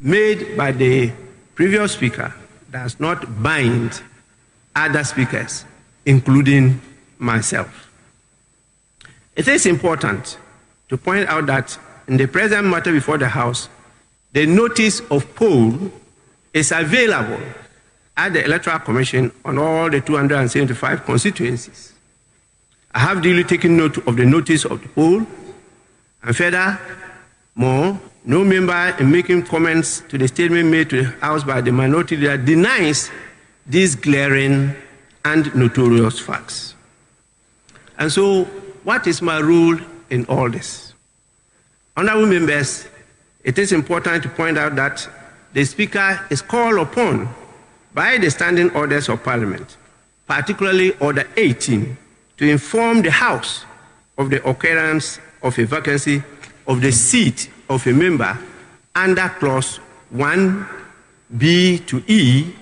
made by the previous speaker does not bind other speakers, including myself. It is important to point out that in the present matter before the House, the notice of poll is available at the Electoral Commission on all the 275 constituencies. I have duly taken note of the notice of the poll, and furthermore, no member in making comments to the statement made to the House by the minority leader denies these glaring and notorious facts. And so, what is my role in all this? Honorable members, it is important to point out that the Speaker is called upon by the standing orders of Parliament, particularly Order 18, to inform the House of the occurrence of a vacancy of the seat of a member under Clause 1B to E,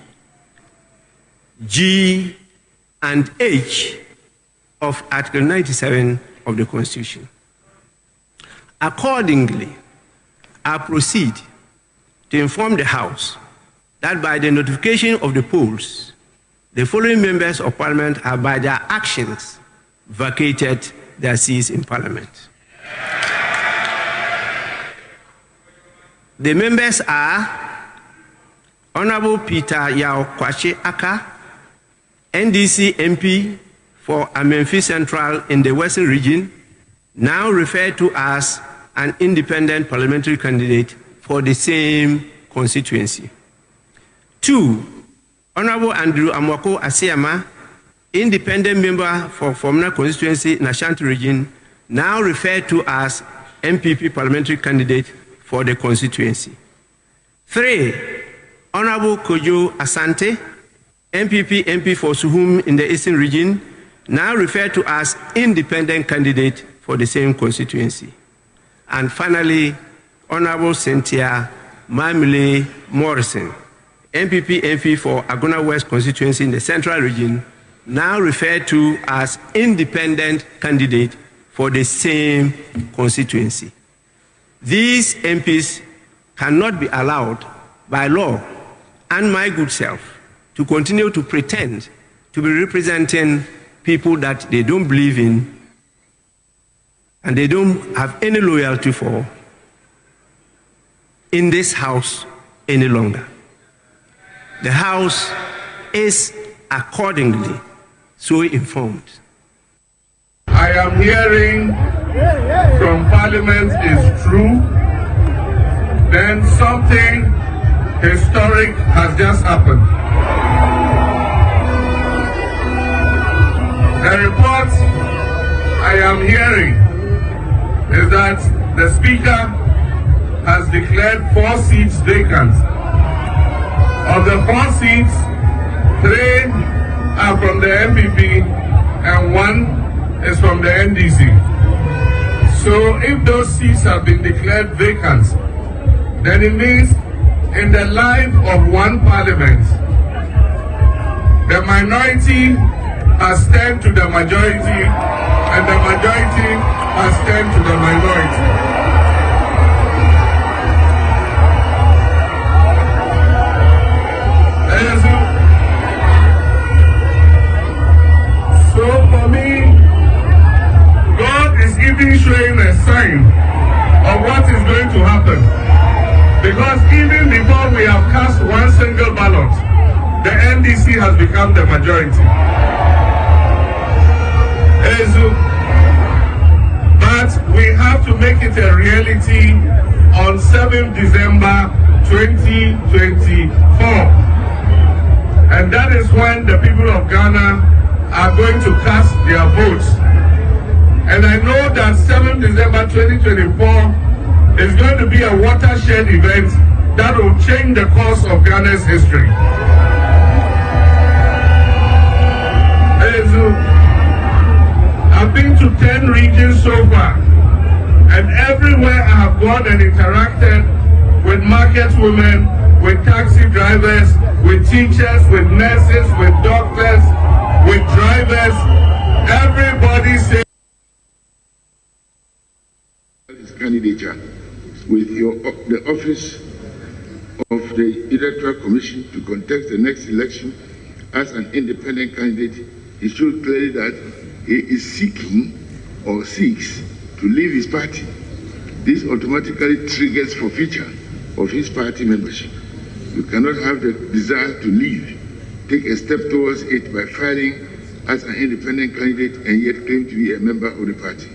G, and H of Article 97 of the Constitution. Accordingly, I proceed to inform the House that by the notification of the polls, the following members of Parliament have by their actions vacated their seats in Parliament. The members are Honorable Peter Yao Kwache Aka, NDC MP for Amenfi Central in the Western Region, now referred to as an independent parliamentary candidate for the same constituency. 2, Honorable Andrew Amwako Asiama, independent member for Fomna constituency in Ashanti Region, now referred to as MPP parliamentary candidate for the constituency. 3, Honorable Kojo Asante, MPP MP for Suhum in the Eastern Region, now referred to as independent candidate for the same constituency. And finally, Honorable Cynthia Mamile Morrison, MPP MP for Agona West constituency in the Central Region, now referred to as independent candidate for the same constituency. These MPs cannot be allowed by law and my good self to continue to pretend to be representing people that they don't believe in and they don't have any loyalty for in this House any longer. The House is accordingly so informed. I am hearing from Parliament is true, then something historic has just happened. The report I am hearing is that the Speaker has declared 4 seats vacant. Of the 4 seats, 3 are from the MPP and 1 is from the NDC. So if those seats have been declared vacant, then it means in the life of one Parliament, the minority has turned to the majority and the majority has turned to the minority. So for me, God is even showing a sign of what is going to happen. Because even before we have cast one single ballot, the NDC has become the majority. But we have to make it a reality on 7th December 2024. And that is when the people of Ghana are going to cast their votes. And I know that 7th December 2024 is going to be a watershed event that will change the course of Ghana's history. I've been to 10 regions so far, and everywhere I have gone and interacted with market women, with taxi drivers, with teachers, with nurses, with doctors, with drivers, everybody says his candidature with the office of the Electoral Commission to contest the next election as an independent candidate, he showed clearly that he is seeking or seeks to leave his party. This automatically triggers forfeiture of his party membership. You cannot have the desire to leave, take a step towards it by filing as an independent candidate and yet claim to be a member of the party.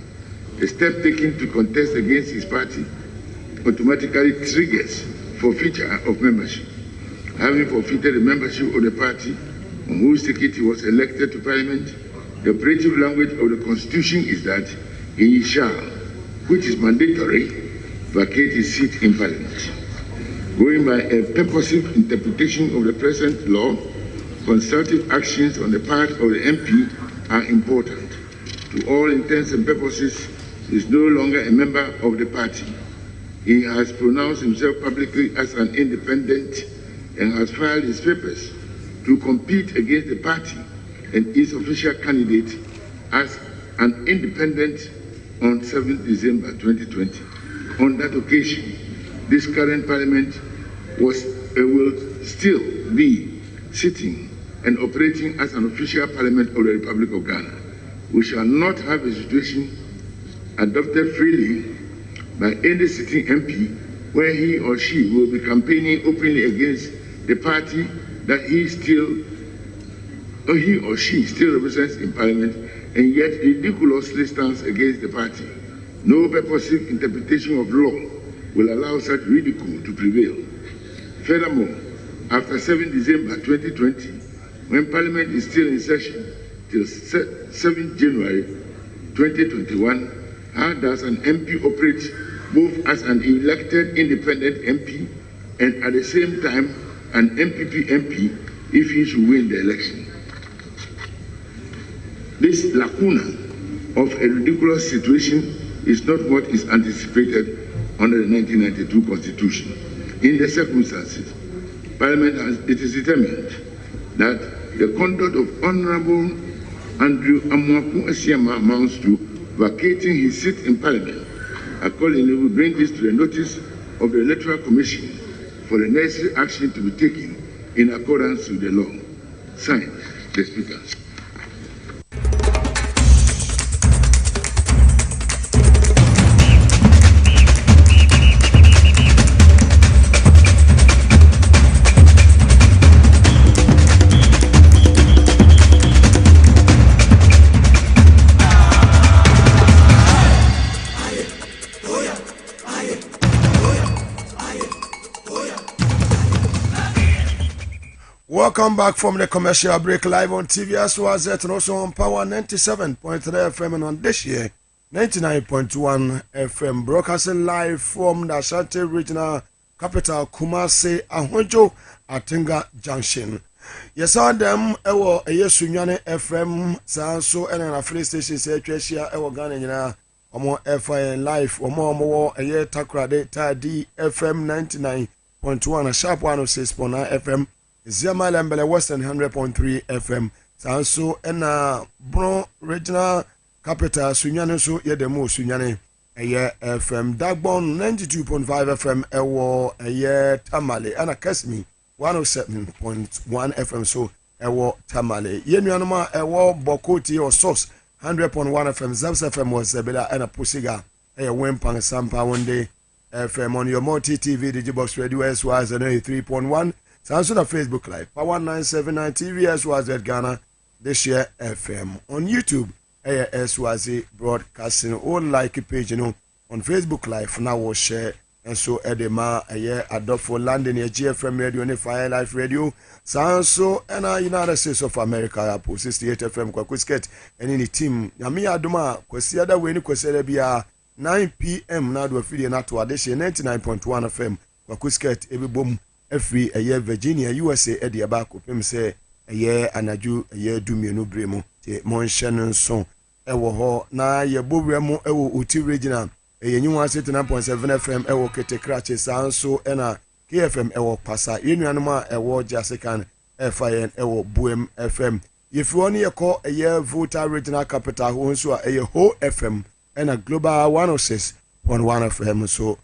The step taken to contest against his party automatically triggers forfeiture of membership. Having forfeited the membership of the party on whose ticket he was elected to parliament, the operative language of the constitution is that he shall, which is mandatory, vacate his seat in parliament. Going by a purposive interpretation of the present law, consultative actions on the part of the MP are important. To all intents and purposes, he is no longer a member of the party. He has pronounced himself publicly as an independent and has filed his papers to compete against the party and its official candidate as an independent on 7th December 2020. On that occasion, this current parliament will still be sitting and operating as an official parliament of the Republic of Ghana. We shall not have a situation adopted freely by any sitting MP where he or she will be campaigning openly against the party that he or she still represents in parliament and yet ridiculously stands against the party. No purposive interpretation of law will allow such ridicule to prevail. Furthermore, after 7 December 2020, when Parliament is still in session till 7 January 2021, how does an MP operate both as an elected independent MP and at the same time an MPP MP if he should win the election? This lacuna of a ridiculous situation is not what is anticipated under the 1992 Constitution. In the circumstances, Parliament it is determined that the conduct of Honorable Andrew Amwaku Asiama amounts to vacating his seat in Parliament. Accordingly, we bring this to the notice of the Electoral Commission for the necessary action to be taken in accordance with the law. Signed, the Speaker. Welcome back from the commercial break, live on TV as well as and also on Power 97.3 FM and on this year 99.1 FM, broadcasting live from the Ashanti Regional Capital Kumasi Ahonjo Atinga Junction. Yes, on them ewo Sunyane FM so and an affiliate station say Tresia ewo Ghana nyina omo FM live omo Takrade Tadi FM 99.1 sharp 106.9 FM Ziama Lembele Western 100.3 FM. Sanso ena Bron Regional Capital Sunyane so yedemo Sunyane FM Dagbon 92.5 FM ewo Tamale ana Kasmi 107.1 FM so ewo Tamale yenuanoma ewo Bokoti or Source 100.1 FM Zabs FM was Zebela ana Pusiga Wempang Sampa one day FM on your multi TV Digibox Radio as well as 3.1 Sanso na Facebook Live, Power 979 TV as well as Ghana, this year FM. On YouTube, as well as broadcasting, all like page, on Facebook Live, now we'll share, and so Edema, adopt for London, GFM Radio, and Fire Life Radio, Sanso, and United States of America, 68 FM, Kwakusket, and any team, Yami Aduma, Kwesiada, Weni Kwesebia, 9 p.m. now do a video not to addition 99.1 FM, Kwakusket, every boom. Every a year Virginia, USA, Eddie Abaco, Pim say a year anaju, a year do me no bremo, te mon Shannon son, ewo ho, na ye bobremo, ewo uti regional, a new 179.7 FM, ewo kete cratches, so ena KFM, ewo pasa, Unianuma, ewo Jasican, FIN, ewo Boem FM. If you only call a year voter regional capital, who also a year whole FM, and a global 106.1 FM, so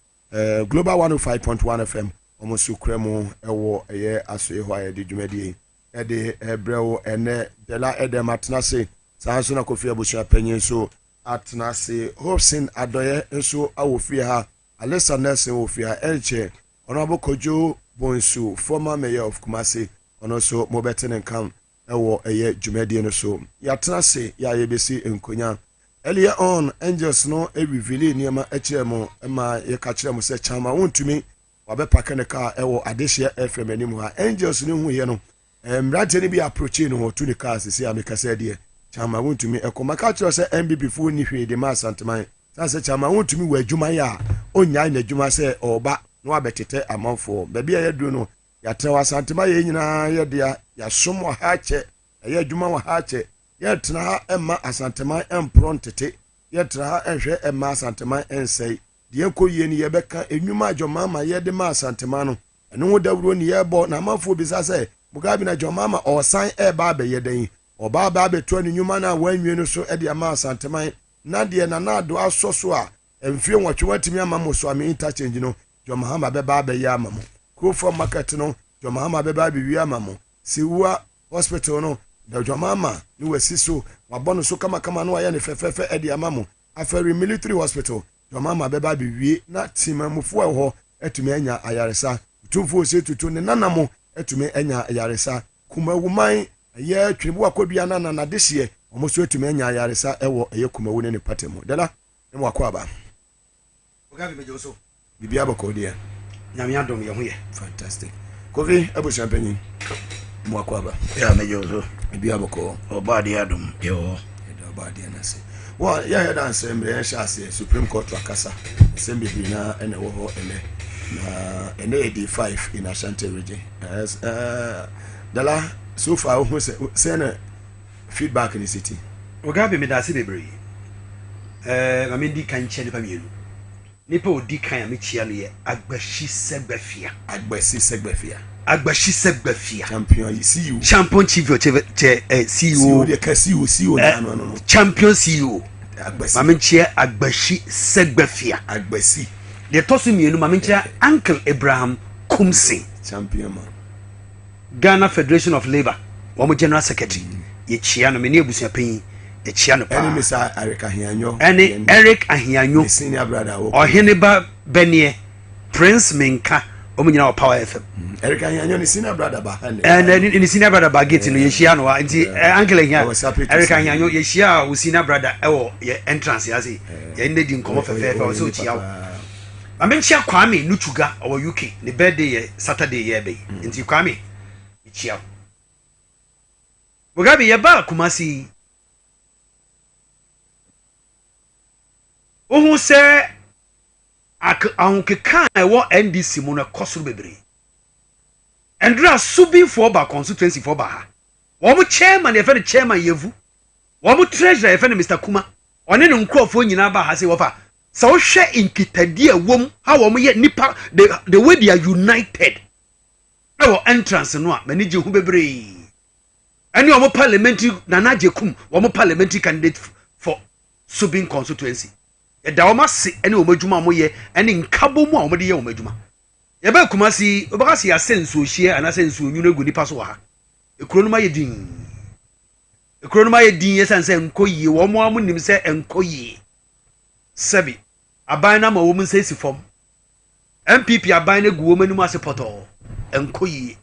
global 105.1 FM. ɔmo so kura mu ɛwɔ ɛyɛ asoe hɔ a yɛde dwumadie ɛde ɛbrɛw ɛnɛ dela ɛdɛm atena se saa nso na Kofi abusua panyin so atena se Hobson adɔyɛ nso awɔ fie ha Alessa Nelson wɔ fie ha ɛnkyɛ ɔno abɔkɔdwo bonsu former mayor of Kumasi ɔno so mobɛtene nkam ɛwɔ ɛyɛ dwumadie no so yɛatena se yɛayɛbɛsi nkonya earlier on angels no reveal nneɛma akyerɛ mu ma yɛka kyerɛ mu sɛ chama wontumi wabɛpaka ne kaa ɛwɔ Adehye FM anim ha angels no hu yɛ no mmerante no bi approach no wɔ tu ne kaa sisi a mekasa deɛ chama wontumi ɛkɔma ka kyerɛ sɛ MBP fo ni hwee de ma asanteman saa sɛ chama wontumi wɔ adwuma yɛ a ɔnyaa n'adwuma sɛ ɔba na wabɛtetɛ amanfoɔ baabi a yɛduru no yɛatena wɔ asanteman yɛ nyinaa yɛde yɛasom wɔ ha kyɛ ɛyɛ adwuma wɔ ha kyɛ yɛtena ha ɛma asanteman ɛmporɔ ntete yɛtena ha ɛhwɛ ɛma asanteman ɛnsɛe deɛ nkɔ yie ni yɛbɛka enwuma adwomama yɛde ma asanteman no ɛno ho dawuro ni yɛbɔ na amanfoɔ bisa sɛ Mugabe na adwomama ɔsan ɛba abɛyɛ dan ɔba aba abɛtoa ne nnwuma no a wanwie no so ɛde ama asanteman na deɛ nanado asɔ so a mfie nwɔtwe watumi ama mo so ame interchange no Dwomahama bɛba abɛyɛ ama mo Kurofo market no Dwomahama bɛba abɛwie ama mo Siwa hospital no da Dwomahama ni wasi so wabɔ no so kama no ayɛ ne fɛfɛfɛ ɛde ama mo Aferi military hospital Dwomahama bɛba abɛwie na timamufo ɛhɔ atumi anya ayaresa tumfo se tutu ne nanamo atumi anya ayaresa kumawuman ɛyɛ twiribu akodua na Adehye ɔmo so atumi anya ayaresa ɛwɔ ɛyɛ kumawu ne patemu dala ne mo akɔaba Mugabe mejo so bibia bɔkɔ deɛ nyame adom yɛ ho yɛ fantastic Kofi abusua panyin mo akɔaba ya mejo so bibia bɔkɔ oba de adom yɛ ho oba de na se wa ya ya dan se mbre yɛ hyase Supreme Court akasa sɛ bibiri na ɛna wɔ hɔ ɛnɛ na ɛnɛ day 5 in Ashanti region as dala so far who say na feedback in the city Mugabe me da se bebre ma me di kan kyɛ nipa mienu nipa odi kan a me kyia no yɛ Agbashi Segbafia champion CEO champion chief CEO de CEO no champion CEO ma me kyia Agbashi Segbafia Agbasi de toso mienu ma me kyia Uncle Abraham Kumsi champion man Ghana Federation of Labour wɔn general secretary ye kyia no me ne abusua panyin ye kyia no pa ɛne Mr. Eric Ahianyo ɛne Eric Ahianyo senior brother ɔhene ba Benie Prince Minka wɔn nyina wɔ Power FM Eric Ahianyo ne senior brother ba ɛne ne senior brother ba gate no ye kyia no nti Uncle Ahianyo Eric Ahianyo ye kyia wo senior brother ɛwɔ ye entrance ya se ye ne di nkɔmɔ fɛfɛɛfɛ wɔ so kyia wo ma me kyia Kwame Nuchuga ɔwɔ UK ne birthday ye Saturday ye bɛyi nti Kwame chia Mugabe yaba Kumasi ohun sɛ ahonkeka ɛwɔ NDC mu na kɔsoro bebre Andra subi for ba constituency for ba ha wɔn chairman yɛfɛ no chairman Yevu wɔn treasurer yɛfɛ no Mr. Kuma ɔne ne nkurɔfoɔ nyinaa ba ha sɛ wɔfa sɛ wohwɛ nkitadi a wɔm ha wɔn yɛ nipa the way they are united ɛwɔ entrance no a mani gye hu bebre ɛne ɔmo parliamentary Nana Jekum ɔmo parliamentary candidate for Subin constituency ɛda ɔmo ase ɛne ɔmo adwuma ɔmo yɛ ɛne nkabo mu a ɔmo de yɛ ɔmo adwuma yɛbɛ Kumasi obakasi yɛ nsuo hyia anasɛ nsuo nwunu egu nipa so wɔ ha ekuro no ma yɛ din yɛ sanse nkɔ yie wɔn a mo nim sɛ nkɔ yie sɛbi aban na ma wɔn nsa esi fam MPP aban na gu wɔn anim ase pɔtɔɔ enko yi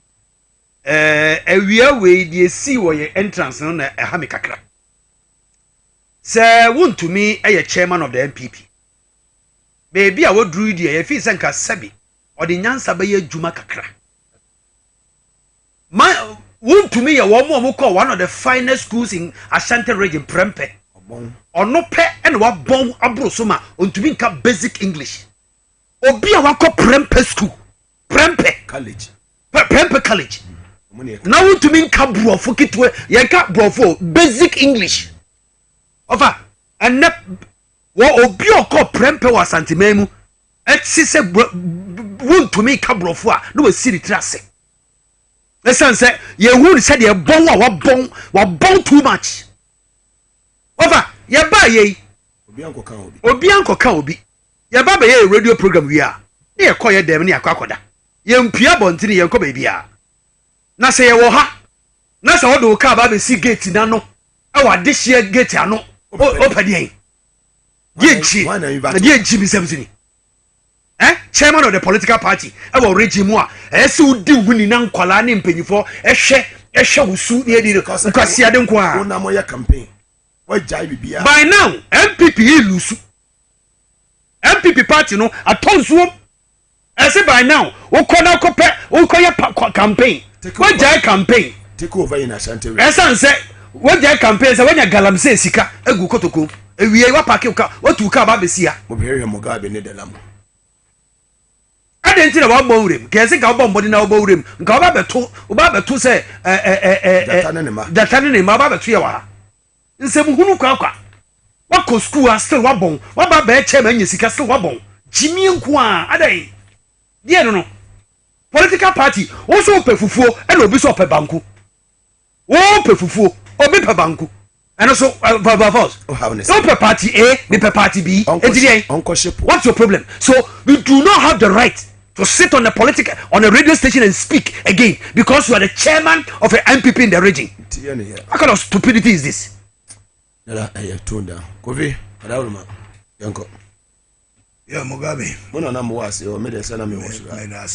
awia we die si wo ye entrance no na ɛha me kakra sɛ wontumi ɛyɛ chairman of the MPP baby a wodru die ye fi sɛ nka sabi ɔde nyansa bɛyɛ adwuma kakra ma wontumi yɛ wo mo kɔ one of the finest schools in Ashanti region Prempe ɔno pɛ ɛna wabɔn abro so ma ontumi nka basic English obi a wakɔ Prempe school Prempe college now to mean Cabrofo kitwe yanka brofo basic English ofa and ne wo obi okọ Prempe wa santimemu etsi se won to me Cabrofo a no we siri trase listen say ye hu said ye bon wa bon too much ofa ye ba ye obi anko ka obi ye ba be ye radio program wi a ne ye koye dem ne akwakoda yɛmpia bɔntene yɛnkɔ baabi a na sɛ yɛwɔ ha na sɛ wode wo kaa ba bɛsi gate na no ɛwɔ adehyeɛ gate ano ɔpɛdeɛn deɛ nkyi bisɛm so ni chairman of the political party ɛwɔ regime mu a ɛyɛ sɛ wodi wo ni na nkwalaa ne mpanyimfoɔ ɛhwɛ wo su ne adi nkwasiade nko a by now MPP ilusu MPP party no atɔ nsuom ɛsɛ by now wokɔ na wokɔyɛ campaign wagyae campaign ɛsan sɛ wagyae campaign sɛ wanya galamsey sika agu kotokom ewie wapake watu ka ba besia Mugabe ne de lam ade nti na wabɔ wurem kɛse ka wabɔ mbɔde na wabɔ wurem nka waba beto sɛ data ne ma waba beto yɛ wa nsɛm hunu kwa wakɔ school a still wabɔn waba bɛɛ kyɛ ma anya sika still wabɔn gyimi nko a adai deɛ no political party also pɛ fufuo ɛna obi so pɛ banku wo pɛ fufuo obi pɛ banku ɛno so force wo pɛ party A ne pɛ party B what's your problem? So we do not have the right to sit on a radio station and speak again because you are the chairman of an MPP in the region. What kind of stupidity is this? Yeah, Mugabe. Muna na mwasi o mede sana me wosu.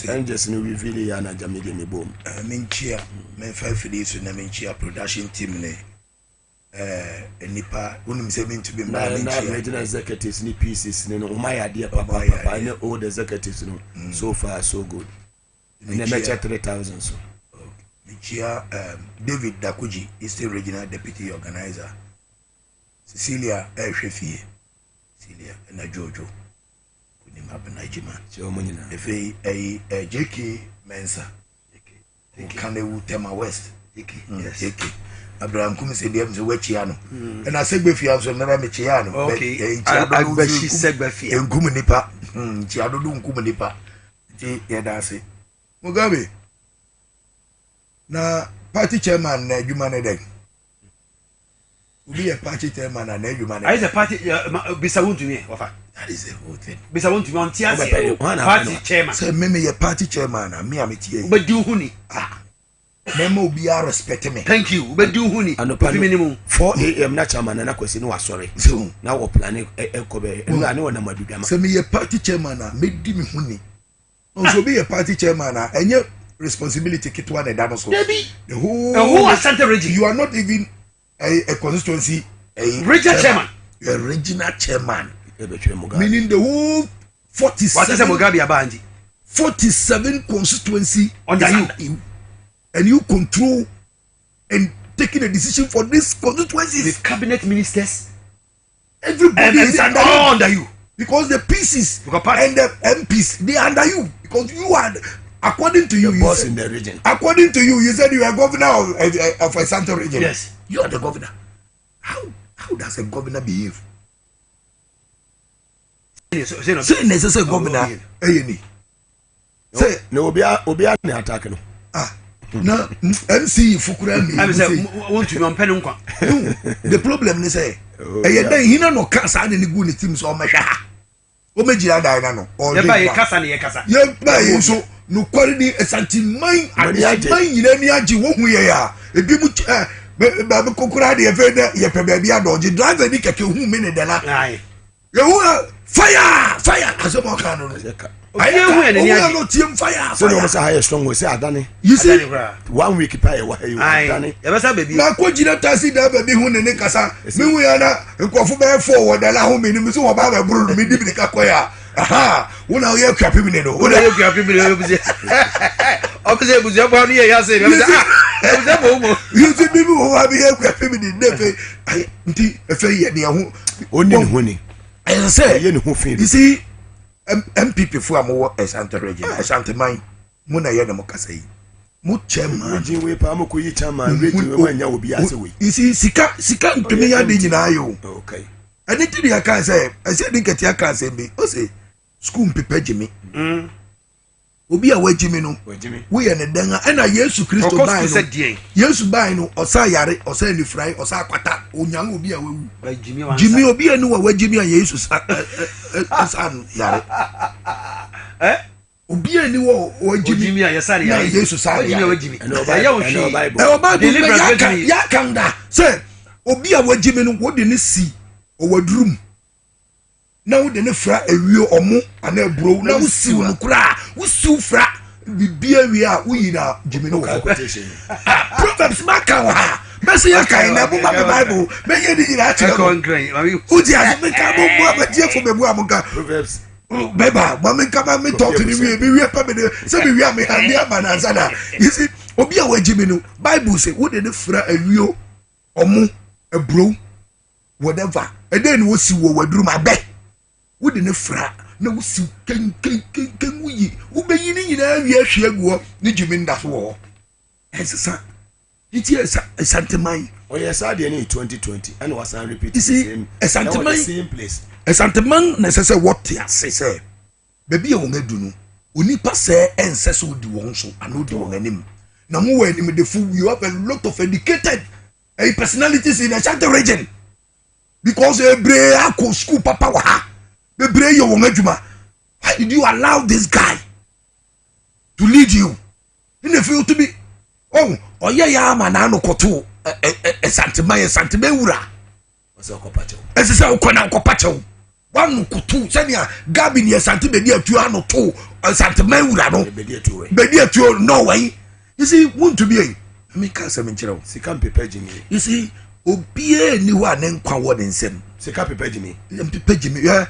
Angels ni reveal ya na jamide me bom. Menchia, men 5 days na menchia production team ne nipa unim se me to be na regional executives ni pieces ne no umaya dia papa ne all the executives no. So far so good. Ne mecha 3000 so. Menchia David Dakuji is the regional deputy organizer. Cecilia Shefie. Cecilia na Jojo. Efe JK Mensa Kanewu Tema West JK Abraham Kumi said them to Wechiano and I said Befia so never Mechiano okay Agbashi Segbafia and Kumanipa Chiado Kumanipa Yadase Mugabe na party chairman Jumane Deg be a party chairman and Jumane I is a party Bisawun to me that is the whole thing. Bisa want to want tiasi party chairman. Say me a party chairman and me am it. But do huni. Memo be respect me. Thank you. But do huni. And minimum 4 AM na chairman na kwesi no sorry. So now we plan ekobe. Na ne wona madudama. Say me a party chairman na me di me huni. Also be a party chairman na enye responsibility kitwa na da no so. The whole Asante region. You are not even a constituency a regional chairman. You are regional chairman. Meaning the whole 47 constituency under you, and you control and taking a decision for this constituencies. The cabinet ministers, everybody is under you because the PCs and the MPs they are under you because you are according to you the boss in the region. According to you, you said you are governor of a Santo region. Yes, you are the governor. How does a governor behave? Say necessary governor ayeni say no obia na attack no na MC fukura mi I say want to mpene nkwa the problem is say dan hina no kasa de ni gu ni team so o mehwa ha o megira dan na no ye ba ye kasa ne ye kasa ye ba ye so no kwari ni esantiman adman nyina ni age wo hu ye ya ebi mu ba be kokura de ye fe na ye pe ba bia do je driver ni keke hu me ne de la ye hu fire aso mo kan no aye hu ene ni age no team fire so no say high strong we say adane you see 1 week pa ye wa you adane ye be say baby na ko jina taxi da baby hu ne kasa me hu ya na nkofo be forward la hu me ni so wo ba buru me di bi ka koya aha wona ye kwapi mi ne no wona ye kwapi mi ne obuze obuze buze bo ni ye ya say obuze bo mo you see bibi wo ba bi ye kwapi mi ne fe nti efe ye ne hu oni hu ni I say you see MPP for am Asante region Asante mine muna ye na mo kasa yi mu chairman region we pa mo ko yi chairman region we wanya obi ase we you see sika ntumi ya de nyina ayo okay ani ti dia kan say I say din ketia kan say be o say school pepe jimi obi a wajimi no we ye ne dan na Yesu Kristo bai no Yesu bai no osa yare osa ni fry osa kwata onyan obi a wewu jimi obi anu wa wajimi a Yesu san yare obi ani wo Jimmy ya sare na ya Yesu sare ya Jimmy And ya wo shi Bible ya kanda say obi a wajimi no wo de ne si owadrum na wo de ne fra awio omo ana bro na wo si wo kura wo si fra bibia wi a wo yira Jimmy no Proverbs maka wa Messi ya kai na bu ma Bible me ye di yira ati ko uji a me ka bo bo abadie fo me bu amuka Proverbs beba mama nka me talk ni we pa me say me wi am hande abananza na you see obi a wajimi no Bible say wo de ne fra awio omo ebro whatever and then wo si wo wadrum abe wo de ne fra na wo si ken wuyi wo be yi ni nyina wi ahwe aguo ni Jimmy nda so wo esesa it is santemai oh yes I did in 2020 and was repeat you see santemai same place santeman na sese what ya say baby e won adu no onipa se ense so di won so and odi won anim na mo wa anim de fu you have a lot of educated personalities in the Ashanti region because ebre akọ school papa wa ha ebre ye won adwuma. Why did you allow this guy to lead you in the field to be oye ya ma na anokoto santima wura was okopacho esesa ukona okopacho wanu kutu senia gabi ni santima di atu anoto santima wura no bedi atu no way you see want to be me ka se me nkyerɛw sika mpepa Jimmy you see obie ni wa ne nkwa wo ne nsem sika pepa Jimmy mpepa Jimmy yeah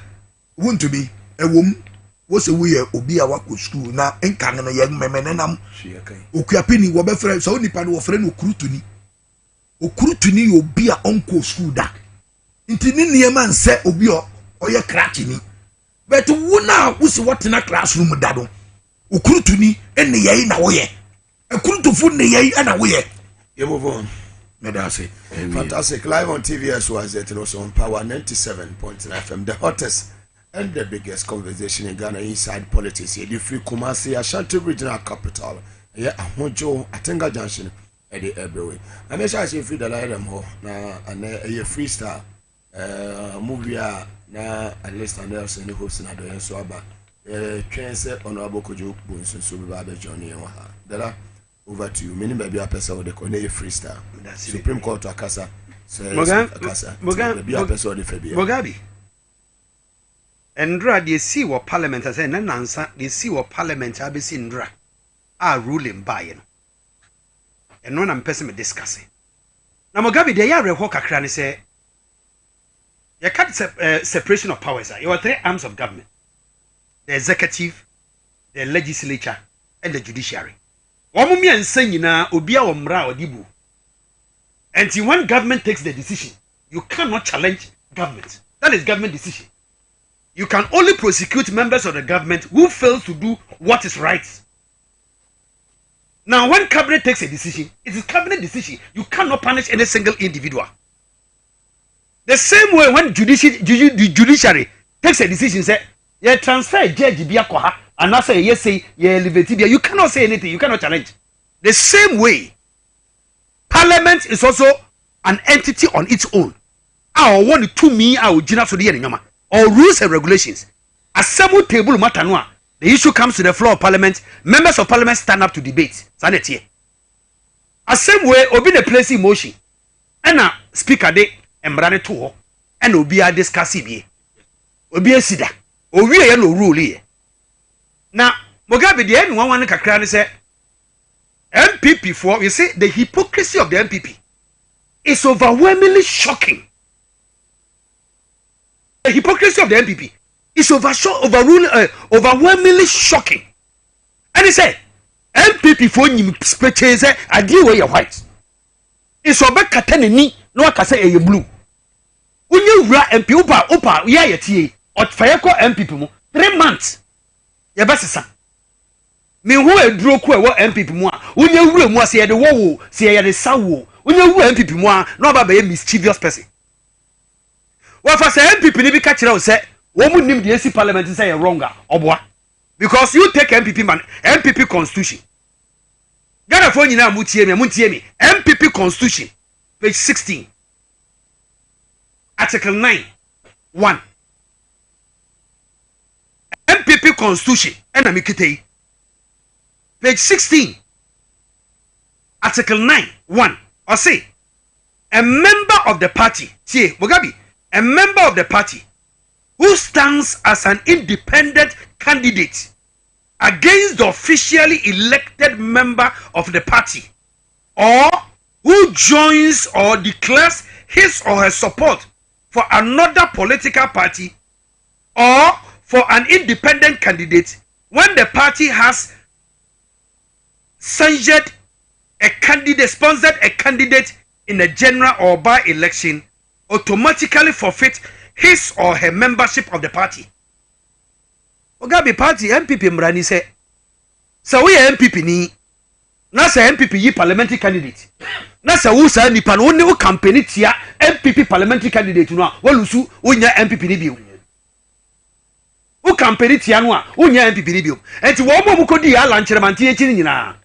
want to be ewom wo se wo ye obi a wako school na nka ne ye memene nam okuapeni wo be frɛ so onipa no wo frɛ no okurutuni obi a onko school da nti ni niema nse obi oye crack ni but wo na wo se what na classroom da do okurutuni ene ye na wo ye ekurutufu ne ye na wo ye you move on. Medase. Fantastic. Live on TVS was it also on Power 97.9 FM. The hottest and the biggest conversation in Ghana inside politics. Here, the free Kumasi Ashanti Regional Capital. Yeah, Ahonjo Atenga Junction at the everywhere. I make sure I see free the light them ho na and a freestyle movie na at least and else in the host na do so aba. Chance honorable Kojo Bunsu so be ba journey wa ha. Dala over to you. Many baby a person with the corner freestyle. Supreme Court to Akasa. Mugabe. Ndra they see what parliament say na nansa they see what parliament abesi ndra are ruling by no. Eno na mpese me discuss. Na Mugabe dey ya reho kakra ne say you can't separation of powers. You are three arms of government: the executive, the legislature, and the judiciary. Wamumia nyina obi a womra odibu. And when government takes the decision, you cannot challenge government. That is government decision. You can only prosecute members of the government who fail to do what is right. Now, when cabinet takes a decision, it is cabinet decision. You cannot punish any single individual. The same way when the judiciary takes a decision, say, you transfer judge biakoha, and I say, yes, say, you cannot say anything, you cannot challenge. The same way, Parliament is also an entity on its own. I want to me, I will generate for the enemy. Or rules and regulations. Assemble table matter no. The issue comes to the floor of Parliament. Members of Parliament stand up to debate. Sanity. A same way, obi the place in motion. And a speaker de embrane to and obi a discuss it. Obi a sida. Obi a no rule here. Now, Mugabe the end one kakra say MPP for you see the hypocrisy of the MPP is overwhelmingly shocking. The hypocrisy of the MPP is overwhelmingly shocking. And he said, MPP for him speeches I deal with your white. It's over Katanini, no one can say a blue. When you write MP Upa, yeah, ye or Fayako MPP 3 months. Your best son. Me who a broke what MPP moi. When you room was here the woe, say the sow. When you MPP moi, no about a mischievous person. Well, for say MPP ni be catch out say, woman name the AC Parliament say a wronger or what? Because you take MPP man, MPP Constitution. Ghana for you now, Mutiemi, MPP Constitution, page 16, Article 9, 1. MPP Constitution, and Amikite, page 16, article 9, 1, or say, a member of the party, see, Mugabe, a member of the party who stands as an independent candidate against the officially elected member of the party, or who joins or declares his or her support for another political party or for an independent candidate when the party has sponsored a candidate in a general or by-election, automatically forfeit his or her membership of the party. Mugabe party MPP mrani say, so we MPP ni na say MPP yi parliamentary candidate na say wo sa nipa no ne wo campaign tia MPP parliamentary candidate no a walusu wonya MPP ni bio wo campaign tia no a wonya MPP ni bio enti wo mo kodi ya lancheremante echi nyina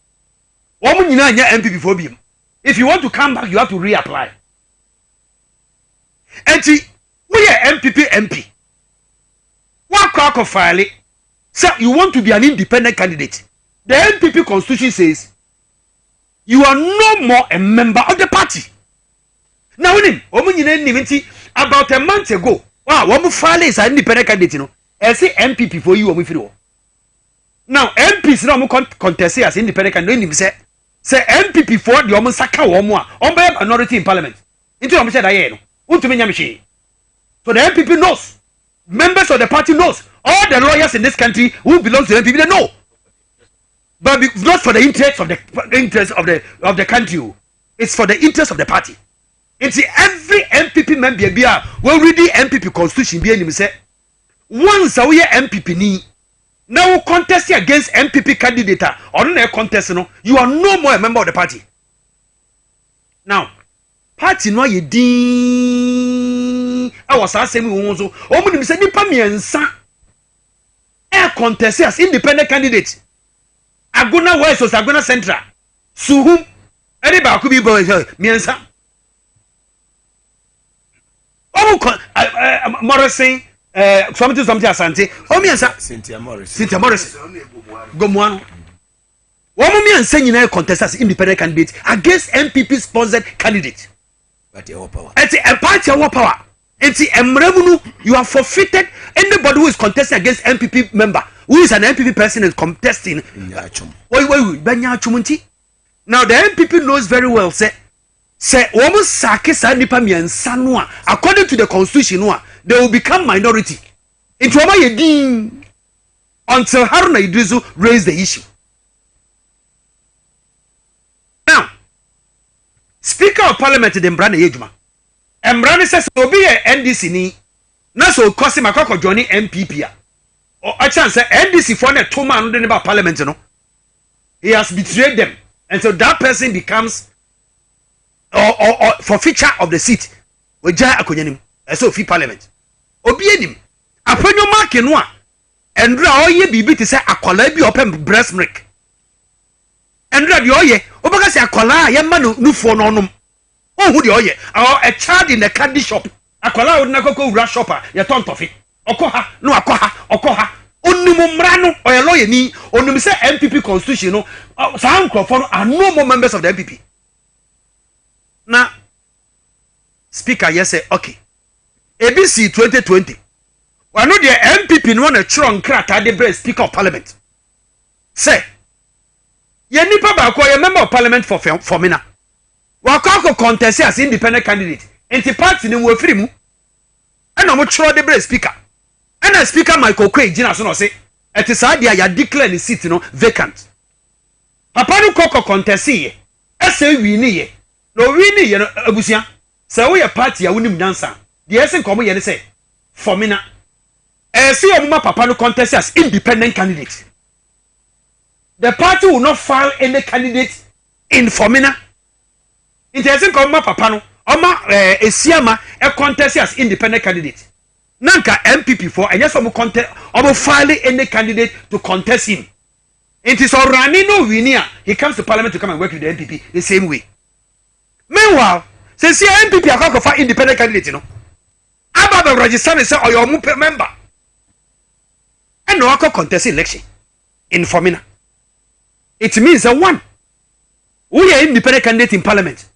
wo mo nyina nya MPP fo bio. If you want to come back, you have to reapply. Enti we are MPP MP. What crack of file? So you want to be an independent candidate. The MPP constitution says you are no more a member of the party. Now, about a month ago, wow, one file is an independent candidate. You know, I say MPP for you. Now, MPs now contest as independent candidate. Say MPP for the woman saka woman on by minority in parliament. Into a machine. So the MPP knows. Members of the party knows. All the lawyers in this country who belong to the MPP, they know. But not for the interest of the country. It's for the interest of the party. It's every MPP member will read the MPP constitution be and say once a year MPP ni now contest against MPP candidate or no contest no, you are no more a member of the party. Now party no ye din I was asking me so omu say nipa miensa e contest as independent candidate Aguna West or Aguna Central Suhum anybody could be miensa Morrison something asante miensa Cynthia Morris Gomuano woman miensa nyina contest as independent candidate against MPP sponsored candidate. But your power. It's a party of power. It's a revenue. You have forfeited anybody who is contesting against MPP member, who is an MPP person is contesting. Now the MPP knows very well. Say almost sakes nipa miensa noa. According to the constitution, noa they will become minority. Into Yedin until Haruna Idrisu raised the issue. Now. Speaker of Parliament in Mbrane Yejuma. Mbrane says obi NDC ni na so kosi makoko Johnny MPP or a chance NDC for na two man no about Parliament no. He has betrayed them and so that person becomes or forfeiture of the seat. We ja akonyanim. So fi Parliament. Obi enim. Aponyo mark no a Endra oye bibi ti say akwala bi open breast milk. Endra di oye obaka say akwala ye ma no nufo no onom who di oye or a child in the candy shop akwala wo na kokko wura shopper ye ton tofi okoha no okoha onum mra no oye lawyer ni onum say MPP constitution no some crofo are no more members of the MPP. Now speaker yes say okay ABC 2020 we know the MPP no na chron krata de bre speaker of parliament say ye nipa ba ko ye member of parliament for me na wa ko contest as independent candidate enti party ni wo free mu e na mo chro de bre speaker e na speaker Michael Kwei gina so no say it is how dia ya declare the seat no vacant papa no ko contest ye e say wi ni ye no wi ni ye no abusia say wo ye party ya wonim nyansa de ese nkomo ye ne say for me na e say o ma papa no contest as independent candidate. The party will not file any candidate in Formina. It doesn't come up papa no. Oma esiama a contest as independent candidate. Nanka MPP for and yes contest or file any candidate to contest him. It is already no winia. He comes to parliament to come and work with the MPP the same way. Meanwhile, since the MPP are going to file independent candidate, you know, about the register and say or your member. And no contest election in Formina. it means a one. We are independent candidate in parliament.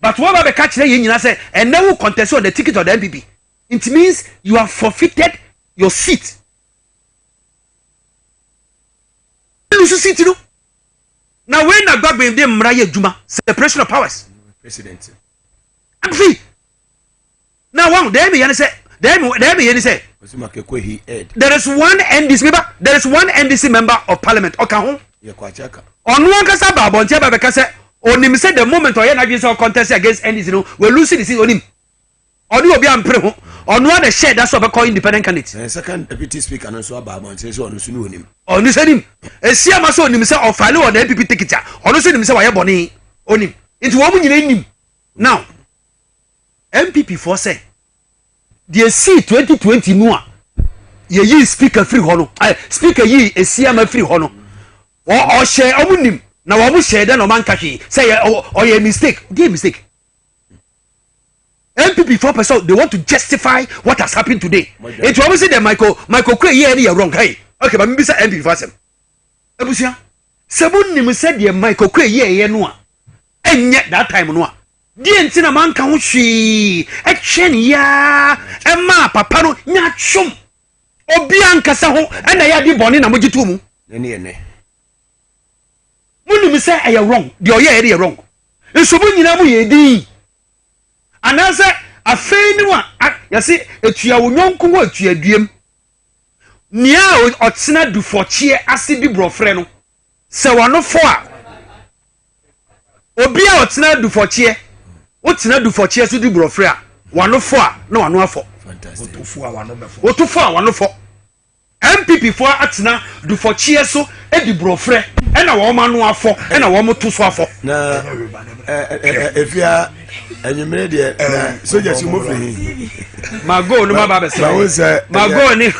But what about the catch? You say, and now we contest on the ticket of the MPP. It means you have forfeited your seat. Lose seat, you know. Now when I got with them, Mraya Juma, separation of powers. President. I'm free. Now one, there me say, there me say. There is one NDC member. There is one NDC member of parliament. Okay, home. On one kasa babo, on tiaba bekase. On him said the moment or against our contest against NDC, no, we losing the seat on him. On you be ampremo. On one the share that's what we call independent candidate. Second deputy speaker and so babo says on him. On you said him. A siama so him say or file on the MPP ticket. On you said him say why boni on him. Into one in him. Now MPP for say. The see 2020 no ye speaker free hono speaker ye esiama free hono o share omunim na wo share da no man kashi say o ye mistake MPP 4% they want to justify what has happened today. It will say the Michael Cray here you wrong. Hey okay but me say MPP for some ebusia sebunim said the Michael Cray here no enye that time no die ntina man ka ho hwi etwen ya ema papa no nya twom obi ankasa ho na ya di bone na mogitu mu ne munum say I wrong the oye e wrong nsobo nyina mu ye din anase afei ni wa ya se etua wonwonko wa etua duem nia otena du fochie ase bi brofre no se wano fo a obi a otena du fochie otina du for cheers du brofre a wano fo a na wano afo fantastic otu fo a wano fo MPP fo atina du for cheers so e di brofre e na wo ma no afo e na wo mo to so afo na efia anyumre de soldiers mo firi mago no ma ba be se mago ni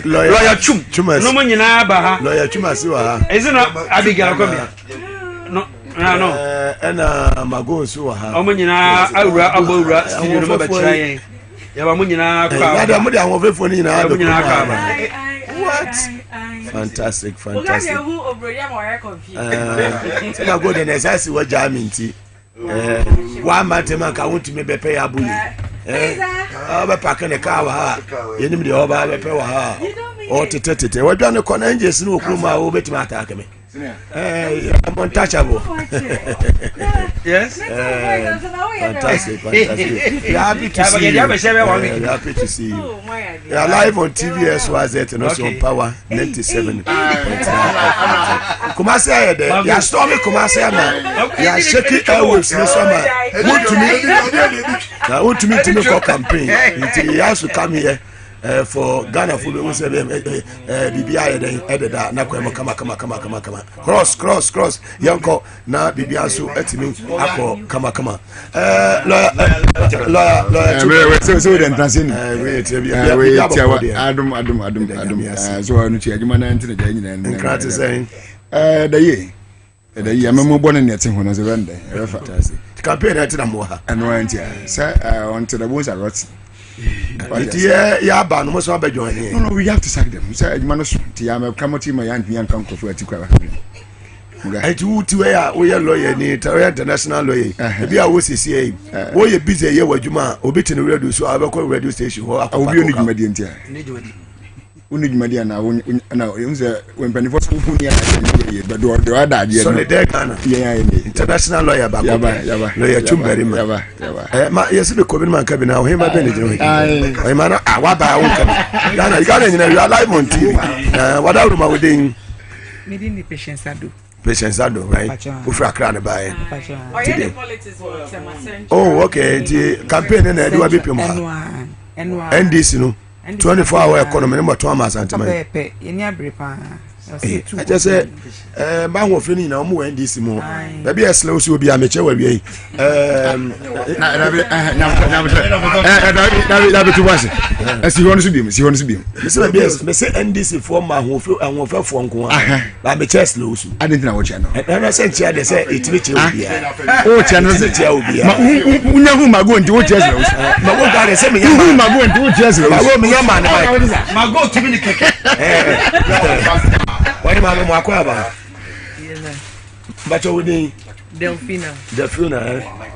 lawyer chum no mo nyina ba ha lawyer chum ase wa ha ezina abigail ko bi no ena mago so wa ha omo nyina awura abawura studio no ba kira yen ya ba mo nyina kwa ya da mo de awon fefo ni nyina do nyina ka ba what fantastic who obroya mo re confuse say mago de nesasi wa jaminti wa matema ka wontumi bepe ya buli ba pak ne ka wa ha yenim de oba bepe wa ha o tete wa dwane kona enjes ni okruma wo betima atake me I'm untouchable. Yes. Fantastic. We're happy to see you. We're happy to see you. You're live on TVS was it and also on Power 97. Kumasi aye there. You're storming Kumasi man. You're shaking airwaves no summer. Want to meet me for campaign. He has to come here. For Ghana football we say BBI ededa na kwemo kama cross yanko na BBI so etimi akọ kama lawyer so den transin we adum so anu chi adwuma na ntine ja nyina nkrate saying da ye amemo bone ne te ho no so rende fantastic campaign na tina mo ha anu antia say on to the bones are rot. Yeah, but no so be join here. No, we have to sack them. Say adwuma no so ti ya me kamoti ma yan kan kofu atikwa. I do to where we are lawyer ni international lawyer. Be a wo sisi e. Wo ye busy ye wadwuma obeti no radio so abekọ radio station ho akọ. Obi oni dwumadi ntia. Uni dwumadi na unze when penifo so fu ni ya but do ada ade. So the Ghana. Yeah, international lawyer ba. Yaba. Lawyer Chumberi ma. Yaba. Ma yes be ko bi man ka bi na o hima be ni jeno. O hima na awa ba wo ka. Ghana nyina you are live on TV. Wada ruma within Medin the patience ado. Patience ado, right? Ufra Accra na buy. Oh, okay. The campaign na do abi pema. NDC no. 24-hour economy number 2 months antima. I just say ba ho fini na omo NDC mo. Ba bia slow so obi ameche wa wi. Na be to was. Si hono so biem. Me say bia me say NDC for ma ho fo nko a. Ba meche slow so. Adin na wo che no. Na say chia de say etimi che obi a. O che no say chia obi a. Ma unya hu mago nti wo che slow. Ma wo ga de say me hu mago nti wo che slow. Ma wo me yama na mago tumi ni keke. Wani ma mo akwa ba. But you would Delphina,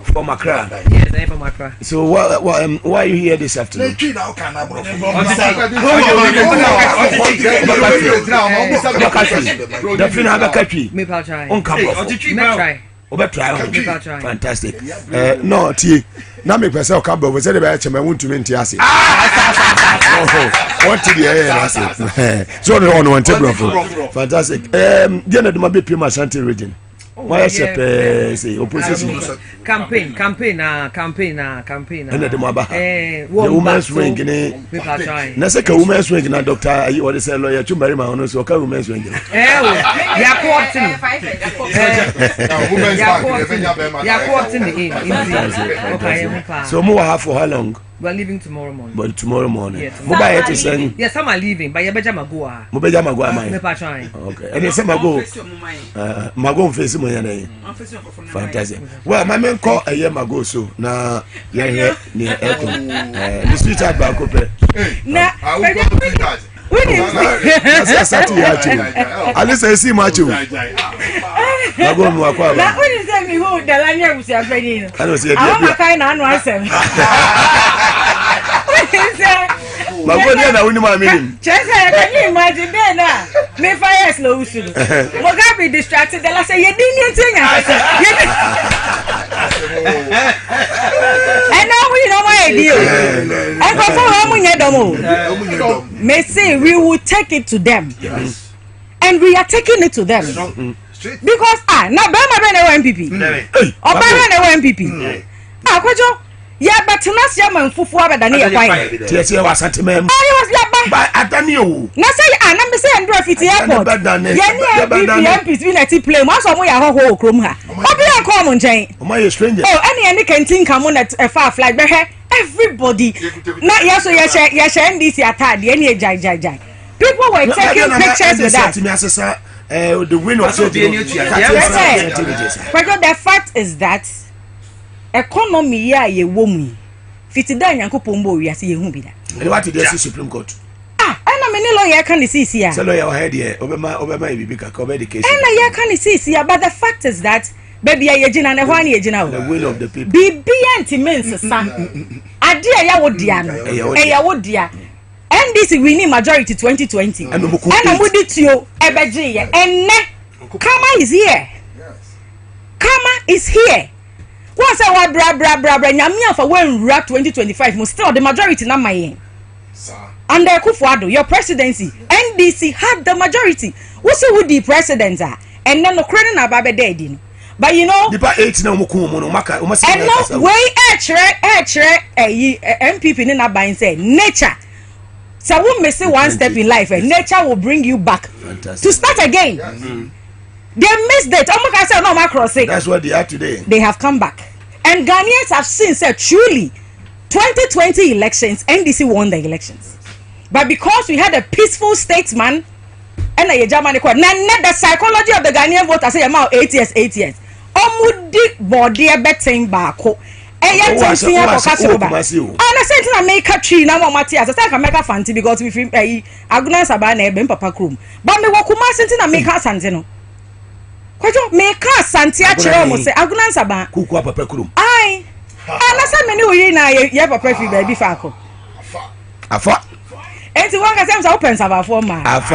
from Accra. Yes, I'm from Accra. So why are you here this afternoon? Delphina have a country. On camera. Fantastic. No, T. Now make myself come over. Said about I want to maintain us. What did you hear? So on one table. Fantastic. The other might be Pima Shanti region. Why say opposition campaign. And the woman's wing in a Nasaka woman's wing and Doctor, you want to say lawyer to marry my own, so okay, woman's wing. So more half for how long? We're leaving tomorrow morning. But tomorrow morning. Yes, some are leaving, but you're better Magua. Okay. And some go. Mago face my fantastic. Well, my man called a year ago, so now you're here near Electoral. The street at Bacope. At least I see much. I go to Aqua. That when you tell me who the lanyard was afraid. I don't see I want my kind of answer. Can you imagine that? Me fire slow soon. Mugabe distracted. They say you didn't think and now we know my idea. I go for how may say we will take it to them. Yes. And we are taking it to them. Because now Bama MPP. Or Bama MPP. Kwajo. Yeah, but Tanas Yaman Fufuaba than your wife. Yes, I was at him. I was by Atanio. Now say, I'm not saying Graffiti Airport. MPs been at play. Once or more, I hold Krumha. What be a common chain? My stranger. Oh, any can think come on at a far flight. Everybody. Not yes, yes, and this attack. Any jai. People were taking pictures with that. The winner of the fact is that. Economy ya ye woman. Fitida Yankopon bo we ase ye hu bi da. What did the Supreme Court? Na me lawyer can see here. So lawyer head here, Obama be cover the case. Na ya can see here, but the fact is that baby ya gina na hwan ye gina. The will of the people. Bibi anti-men's son. Ade ya wo dia no. Ya wo dia. NDC winning majority 2020. And mudi tio ebeje ye. Enne Kama is here. Yes. Kama is here. What's our bra nyamia for when rap 2025 must still the majority na my and Kufuado, your presidency NDC had the majority. What's who the president are and then no credit na babe dead. But you know MPP in a buying say nature. So we may say one step in life and nature will bring you back. Fantastic. To start again. Yes. They missed it. That's what they are today. They have come back. And Ghanaians have seen said truly 2020 elections, NDC won the elections. But because we had a peaceful statesman and a German the psychology of the Ghanaian voter say about 8 years. Omudi body betting bako. And I said I make a tree now Matthias. I can make a fancy because we feel Agnes Abane Ben Papa Krum. But me wakuma senti na make us santino. Kwajo make us santia chiro mo say Agnes Aba. Kuku Papa Krum. Ai. Ana say me ni oyi na ye papa fi baby fa ko. Afa. Enti wan ka say am open server for ma. Afa.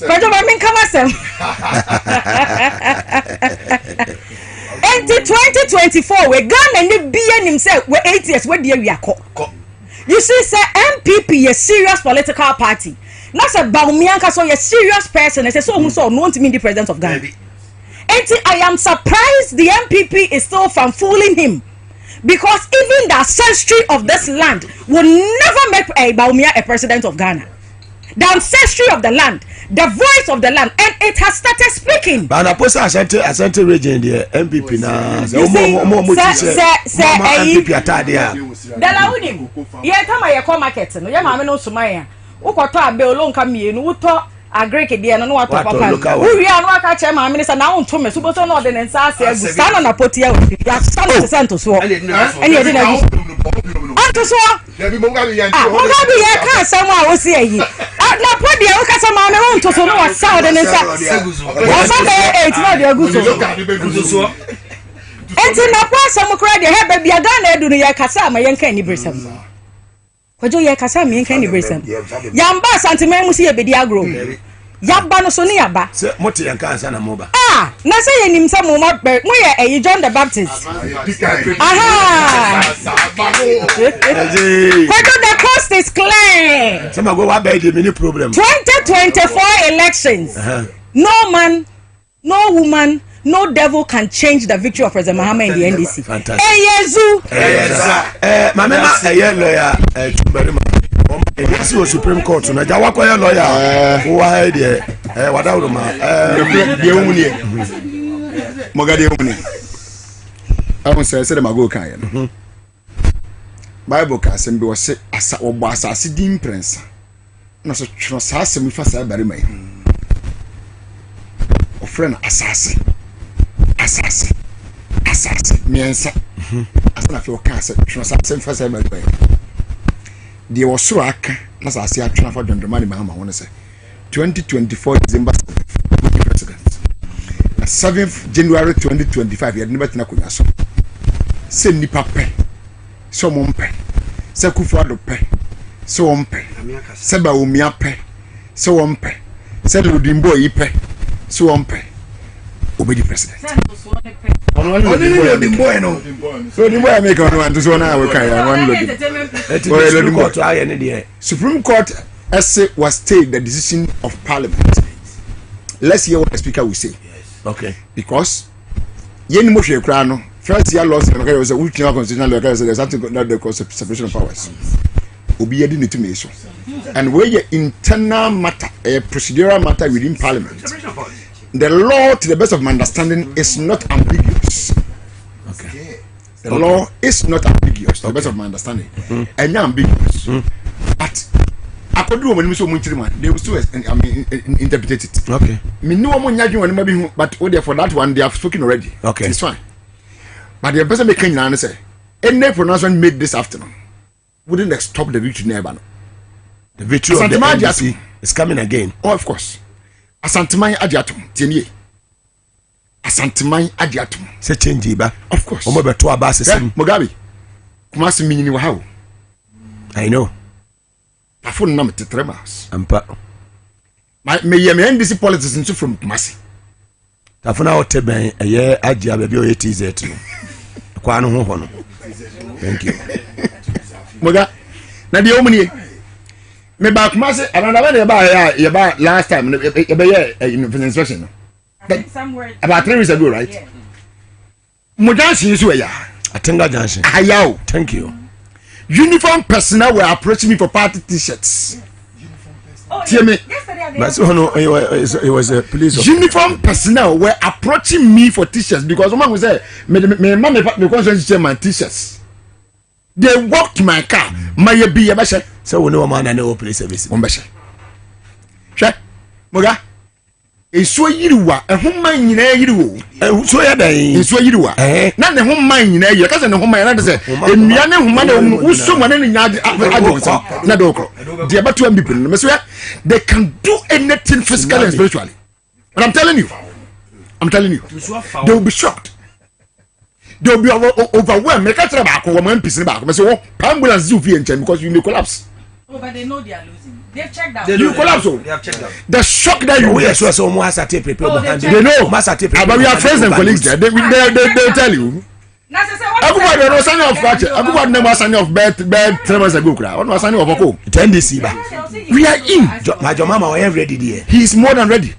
Kwajo ba me kama sem. Enti 2024 we Ghana ni biye nim say we 8 years we dey we akọ. You see say MPP a serious political party. Not say Baumianka so a serious person and say so who so no want to be the president of Ghana. Enti I am surprised the MPP is still from fooling him. Because even the ancestry of this land will never make a Baumia a president of Ghana. The ancestry of the land, the voice of the land, and it has started speaking. But I post Ashanti region there, MPP now. MPP atadia. Dala unim. Ye kama ye ko market no. Ye ma me no sumaya. Ukoto abe olonka mienu, uto agreke dia no wato papa. Uri anu aka che ma minister na unto me so boso no ordinance ase egu. Sana na potia we. Ya santo so. Eni e dey na. Anto so. Mugabe ye ka asam a wo se ayi. na po dia wo kasa ma me won to so no wa sa de nsa wo sa be 8 na de agu so enti na po asem kra de he ba bia ga na edu no ye kasa ma ye nka ni bresam kwajo ye kasa ma ye nka ni bresam yamba santima mu si ye bedi agro yaba no so ne yaba se moti yanka ansa na mo ba na se ye nim se mo mo ye John the Baptist aha the coast is clear. Some go wa be the mini problem 2024 elections no man no woman no devil can change the victory of President Mahama in the NDC. Fantastic. Yezu. Mama lawyer yes, you Supreme Court na jawa ko lawyer who wa here wada uruma de umuni mogade umuni awon say dem go kan ye no Bible ka sem bi wo se asa obo asase din prince na so tro sa asem fa sa bare mai o friend asase miensa asana fi o ka se tro sa asem fa sa bare mai de wo so aka na sa ase atwena fa dondoma ni mama won se 2024 December president 7th January 2025 ya neba tina konya so se nipa pe so mo mpe se kufu ado pe so wo mpe se ba omia pe so wo mpe se do dimbo yi pe so wo mpe obedi president ono lo dimbo no so dimbo ya make ono anto so na we kai one lo Supreme Court essay was stayed the decision of Parliament. Let's hear what the Speaker will say. Okay. Because yen mo hwe kra no first year laws no say we change constitutional law say there's something that the separation of powers. Obi yedi netumi so. And where your internal matter, a procedural matter within Parliament. The law, to the best of my understanding, is not ambiguous. Okay. The law is not ambiguous, to the best of my understanding. And ambiguous. But according to what they will still interpret it. Okay. But for that one, they have spoken already. Okay. It's fine. But the person making an answer, any pronouncement made this afternoon wouldn't stop the victory never. The victory of the NDC is coming again. Oh, of course. Asantemai adiatum tienye. Asantemai adiatum. Se change ba. Of course. Omo beto aba sesem. Mugabe. Kumasi minini wa how? I know. Tafun na metremas. Ampa. Me ye me NDC politics into from Kumasi. Tafuna hote ben eye agia be o TZ no. Kwa no ho no. Thank you. Muga. Na de omuni. Me ba Kumasi another way ba last time be in inspection. Somewhere About 3 weeks ago, right? Yeah. Mujansi is where Atenga Junction. Ayao. Thank you. Uniform personnel were approaching me for party t-shirts. Hear me. But so no, it was a police officer. Uniform personnel were approaching me for t-shirts because someone was there. Me conscience chairman t-shirts. They walked to my car. My be a basha. So we know man and no police service. Basha. Sha. Moga. Enso yiriwa ehoma nyina yiriwo so ya dan enso yiriwa na ne homa nyina yiri ka se ne homa na de se enua ne homa na uso mo ne nya ajonsa na dokro de batu am people no so they can do anything physically and spiritually, but I'm telling you they will be shocked, they will be overwhelmed. Make try back wo man pisi back me say ambulance you fi enchen because you may collapse. Oh, but they know they are losing. They've checked out. You collapse. They have checked out. The shock that you get. So mo has to prepare. They know. But we are friends and colleagues there. They tell you. Everybody knows sign of catch. Everybody never sign of bed 3 months ago. What was sign of Oko? 10 DC ba. We are in. My mama we are ready there. He is more than ready.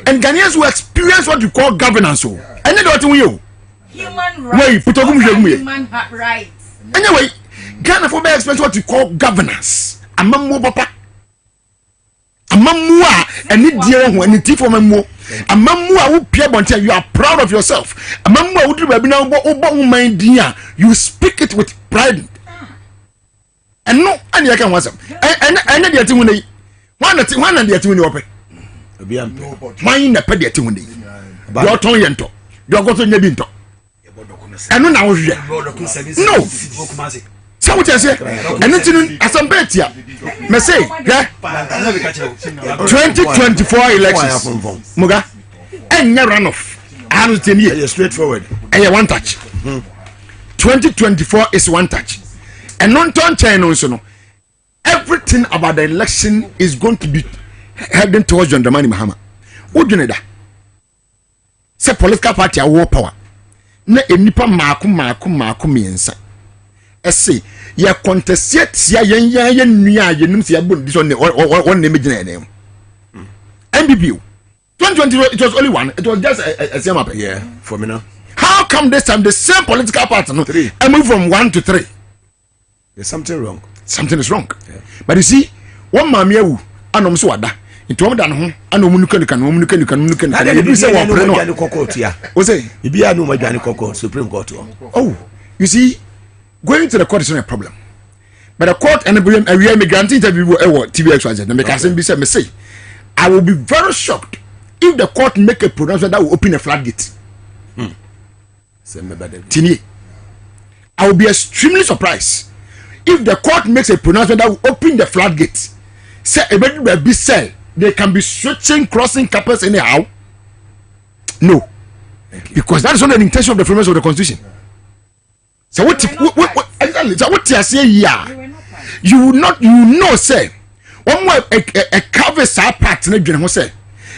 And Ghanaians will experience what you call governance. And they don't you. Human rights. Wait, human rights. Anyway, Ghana for experience what you call governance. Amamu papa. Amamu any dear one any tea for mamu. Amamu who peer bonte, you are proud of yourself. Amamu who do baby now mind dear. You speak it with pride. And no, and you can want some. And the thing when they one and the thing when you open. Mine the pedia thing when they. Your tongue yento. Your go to Nebinto. And no now. No. So what I say? And it's in Asambetia. Me say, 2024 elections. Muga, and no runoff. I'm telling you, straightforward. And one touch. 2024 is one touch. And non-turn China also. Everything about the election is going to be heading towards John Dramani Mahama. What do you know that? Say political party are war power. Na enipa maakum miensa. Ese ye contestate sia yen nua yenum sia bon this one name gina name. MBB 2020 it was only one. It was just a same up. Yeah, for me now. How come this time the same political party no I move from 1 to 3? There's something wrong. Something is wrong. Yeah. But you see, one mamia wu anom so wada. Into one dan ho anom nuka and you say one pre no court here. O say Ibia no madwane court Supreme Court. Oh, you see, going to the court is not a problem. But the court and we are migrant interview TV XYZ. Make us be say I will be very shocked if the court make a pronouncement that will open a floodgate. Tini, I will be extremely surprised if the court makes a pronouncement that will open the floodgate. Say a be say they can be switching, crossing campus anyhow. No, because that is not the intention of the framers of the constitution. So what exactly? So what you say here? You know say one more a cover sa part na dwene ho say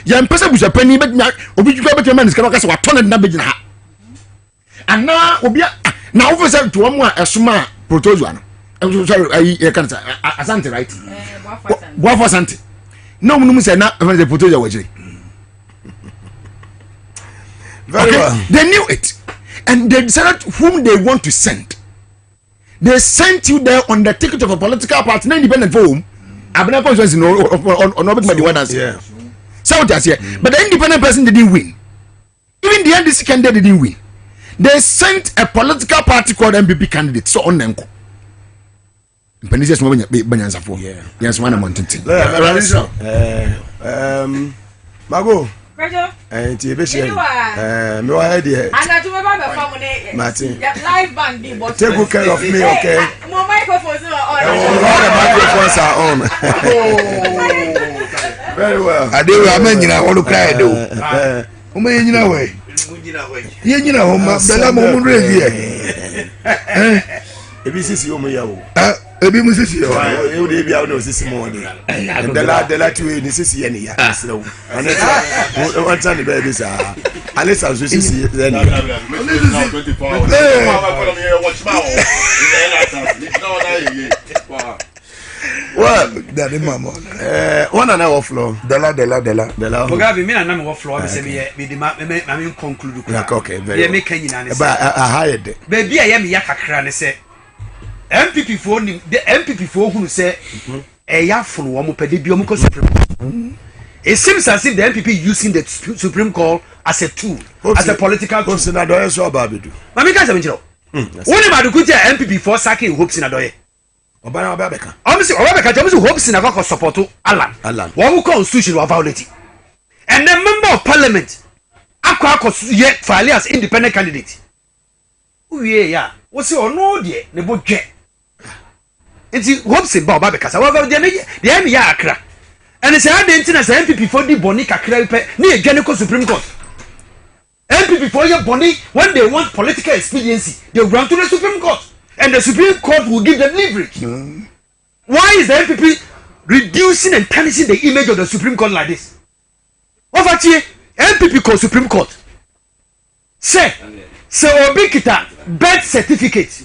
ya mpesa busa pani bet na obi dwuka bet man ska ka say watone na begina ha ana obi na wo say to one more esuma proposal no sorry I can't say asante right boafo asante no munum say na the proposal wajiri very well. They knew it and they decided whom they want to send. They sent you there on the ticket of a political party, not independent forum. Abena constituency no or not by the one answer. Yeah. So what I say, but the independent person didn't win. Even the NDC candidate didn't win. They sent a political party called MPP candidate. So on them. Penizes mo banyansa for. Yeah. Yes, one mountain. Mago. Prejo. Ti be share. Me wa head here. Ana to baba be fam ne. Martin. Live band be but. Take good care of me, okay? My microphones are on. All the microphones are on. Very well. Ade we amanyina wo cry do. O me nyina we. Ye nyina ho ma bela mo mu revie. Ebi sisi o me ya o. Ebi mu sisi o. E o de bia o no sisi mo ni. De la tu ni sisi ye ni ya. Aneta. One time be be sa. Alisa so sisi ye ni. Well, that is mama. One and our floor. Dela. Mugabe me na me wo floor be say me di ma me conclude ko. Okay, very well. Me kan nyina ne say. But I hired. Baby I me ya kakra ne say. MPP for the MPP for who say eya fun wo mo pede bi o mo ko Supreme Court. It seems as if the MPP using the Supreme Court as a tool, as a political tool. Senator so babedu. Mami ka se me chiro. Woni ma do kuti MPP for sacking Hope Senator. Obana Obabeka. Obviously, Obabeka just Hope Senator support Alan. One constitution was violated. And the member of parliament akwa yet file as independent candidate. Uye ya. Wo se ono de ne bo dwe. Enti Hope se ba Obabeka sa wa de me ya akra. And it's a dent as MPP for the Bonnie Kakra near Genico Supreme Court. MPP for your Bonnie, when they want political expediency, they run to the Supreme Court. And the Supreme Court will give them leverage. Why is the MPP reducing and tarnishing the image of the Supreme Court like this? Over here, MPP called Supreme Court. Say, Obikita birth certificate.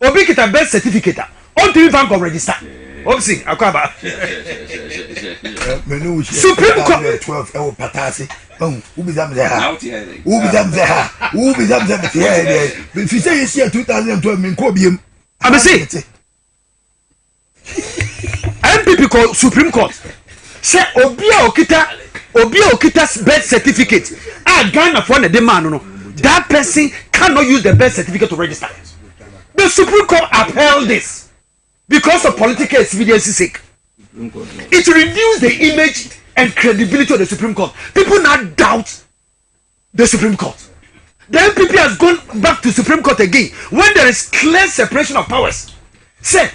Obikita birth certificate. On to bank of register. Obviously, Akwaba. Supreme Court 12 ewo patasi. Who be them there? Who be them there? Who be them there? If you say you see 2012 min ko biem. I say MPP call Supreme Court. Say Obia Okita birth certificate. Ghana for the man no. That person cannot use the birth certificate to register. The Supreme Court upheld this. Because of political expediency sake, it reduced the image and credibility of the Supreme Court. People now doubt the Supreme Court. the MPP has gone back to Supreme Court again when there is clear separation of powers. Say,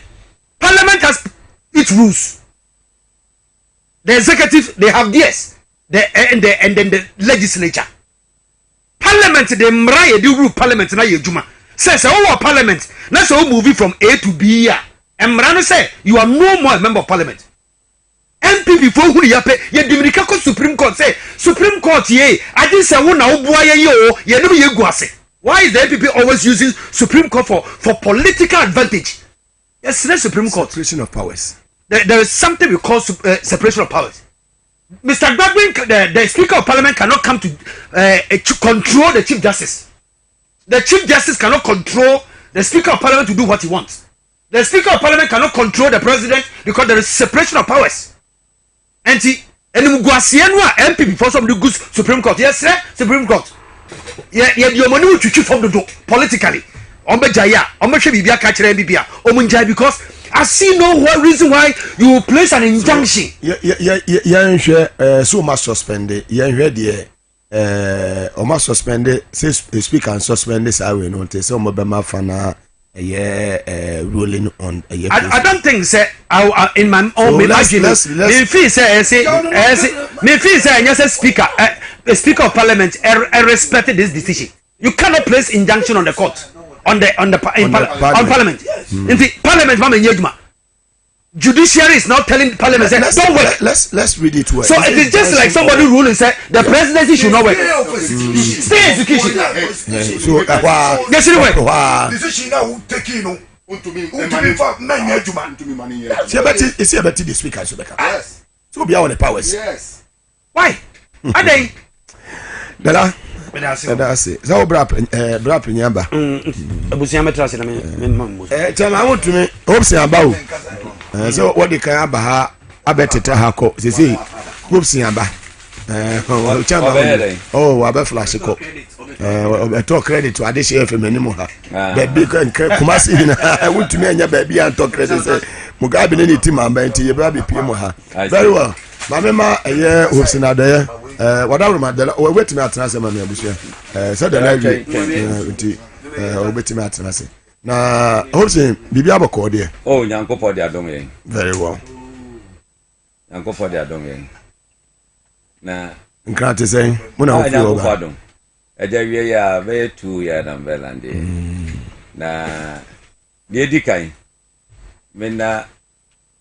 Parliament has its rules. The executive, they have theirs. And then the legislature. Parliament, the mraye do rule Parliament na yejuma. Says our Parliament, that's all moving from A to B. And Mrano say you are no more a member of Parliament. MPP for who yape ye Dominica Supreme Court say Supreme Court ye I didn't say one now boy ye no ye guase. Why is the MPP always using Supreme Court for political advantage? Yes, the Supreme Court. Separation of powers. There is something we call separation of powers. Mr. Godwin, the Speaker of Parliament cannot come to control the Chief Justice. The Chief Justice cannot control the Speaker of Parliament to do what he wants. The Speaker of Parliament cannot control the President because there is separation of powers. And MP before somebody goes Supreme Court. Yes, sir, Supreme Court. Yeah, your money will choose from the door politically. Because I see no reason why you place an injunction. So much suspended. Almost suspended. Says speak and suspend this. I will not say some of them are ruling on. I don't think say in my own imagination. Me feel say yes, speaker, the Speaker of Parliament respected this decision. You cannot place injunction on the court. On Parliament. In the Parliament, Judiciary is now telling Parliament, don't work. Let's read it well. So it is just like somebody ruling say the presidency should not work. Stay education. So yes, decision now taking is he about the speaker? Yes. So be on the powers. Yes. Why? Are they? Dada. That's it. So brap nyamba. Abusia metrase na me. Tell I want to me hope say about. So what the kan aba ha abetete ha ko. Say hope say aba. Oh, wa be flash ko. To credit to addition FM ni mo ha. Baby kan Kumasi na I want to me anya baby and talk credit say Mugabe ni team amba nti ye bra be pie mo ha. Very well. Mama hope say na there. Whatever madela o wetimi atena se mama abusia so the live nti o wetimi atena se na hope say bibi abako de oh nyankopɔ de adom yen very well nyankopɔ de adom yen na nkrate say mo na ofi nyankopɔ adom eja wie ya be 2 ya na belande na de dikan mena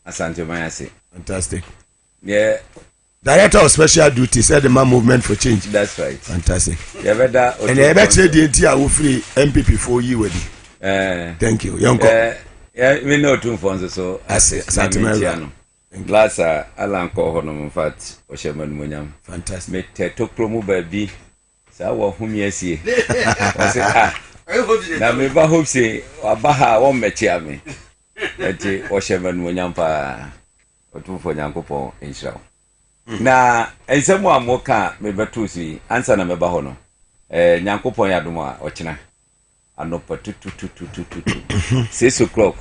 asante mayase fantastic yeah. Director of Special Duty said the man movement for change. That's right. Fantastic. Yeah, better. And I bet you the entire will free MPP for you with thank you. Young yeah, we know two phones so. I say, Satimano. Glass Alan Cohon, fat, or Sherman Munyam. Fantastic. Me to promo baby. So, whom yes, ye. Now, me hope say, Abaha won't met me. Or Sherman Munyam or two for Yankopo in show. Na ensemu amoka mebatusi ansa na meba hono nyankopon yadoma ochina anopa 6 o'clock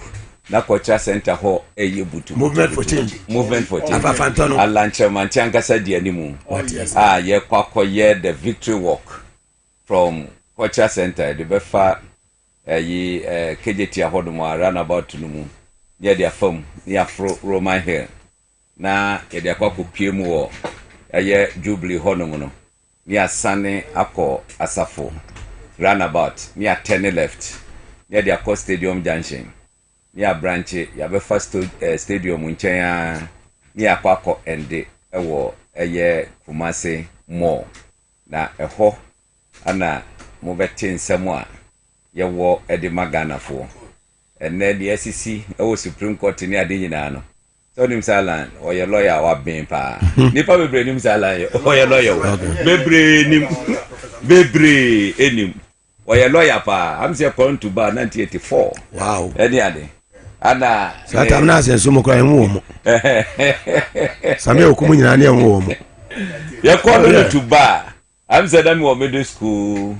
na culture center ho eyebutu movement for change afafantano alanche manchanga di animu ye kwakoye the victory walk from culture center the befa KJT ahodomo runabout numu near their farm near Roman Hill na yede akwa pie mu wo eye Jubilee honom no ni asane akọ asafo runabout ni a 10 left ni de akọ stadium junction ni a branch ya be first stadium nchen ya ni akọ ende ewo eye Kumasi mall na eho ana mo beti nsem a ye wo ede magana fo enne de SEC ewo Supreme Court ni ade nyina no so nim salan o ye lawyer wa ben pa nipa bebre nim salan o ye lawyer bebre nim bebre enim o ye lawyer pa am say come to bar 1984 wow any ade ana satam na sen so mo kwa enwo mo same okumu nyina na enwo mo ye come to bar am say that me middle school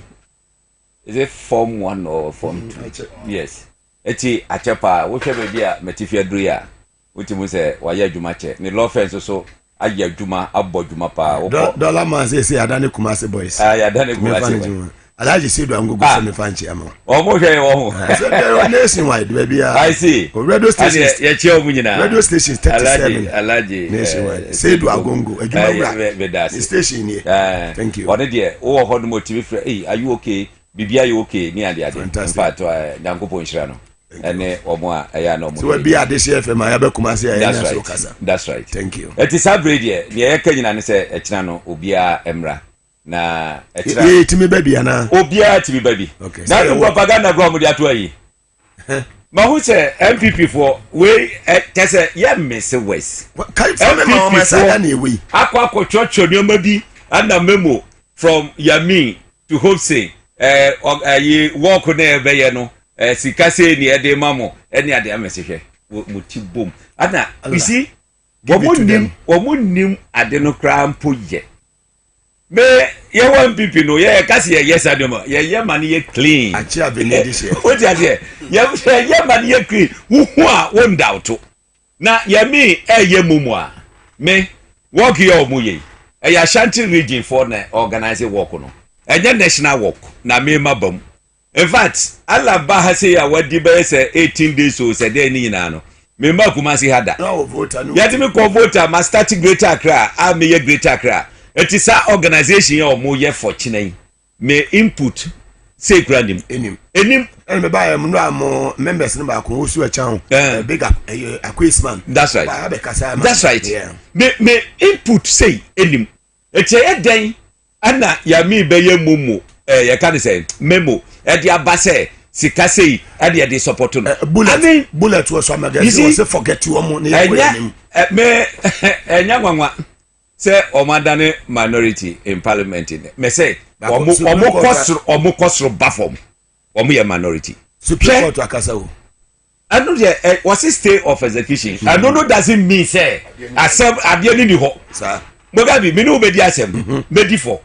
is it form 1 or form 2 yes eti achepa wo hwe be bia metifia duru ya Uti say waya adwuma che ni law firm so aya adwuma abọ adwuma pa dollar man say adane Kumasi boys ya adane Kumasi Alaji say do go send me fanchi am. Omo hwe wo ho. So there nationwide baby. I see. Radio stations. Ye che omu nyina. Radio stations 37. Alaji. Nationwide. Say do agongo. Ejuma station here. Thank you. One there wo ho no motive frɛ. Hey, are you okay? Bibia you okay? Ni ade ade. In fact, nyankopɔ nhyira no. Ene omo a eya no omo. So we be at this FM I be kuma say eya so kasa. That's right. Thank you. It is average here. Ni e ka nyina ne se ekina no obia emra. Na ekira ye timi baby ana obia timi baby na do propaganda go mo dia to ayi ma hu se MPP for we tese ye miss west kai from me ma say na we akwa chocho nyoma bi ana memo from Yami to Hopsay ayi work na ebe ye no sika se ni e de mamo ene ade amesehwe mo ti bom ana you see wo nim ade no kra mpo ye me ye one people no ye kasi ye yes adoma ye man ye clean achi abene this year what you say ye man ye clean hu a won doubt na ye me ye mumu a me work ye omuye e ya Ashanti region for na organize work no enye national work na me mabam in fact alaba ha say ya wadi be say 18 days so say dey ni na no me ma kuma si hada no voter no yet me ko voter ma start Greater Accra a me ye Greater Accra. It is our organization or more year for China. May input say grandim enim and me buy more members number who a channel bigger a quizman. That's right. That's right. Yeah. May input say enim. It's a day Anna Yami Baye Mumu you can say memo at the abase sikase at the support bullet was some magazine was forget you me say omadane minority in parliament me say omo kosro bafom omo ye minority Supreme Court akasa o I know there was a stay of execution I don't know doesn't mean say asem ade ni ho sir Mugabe me no be di asem be di for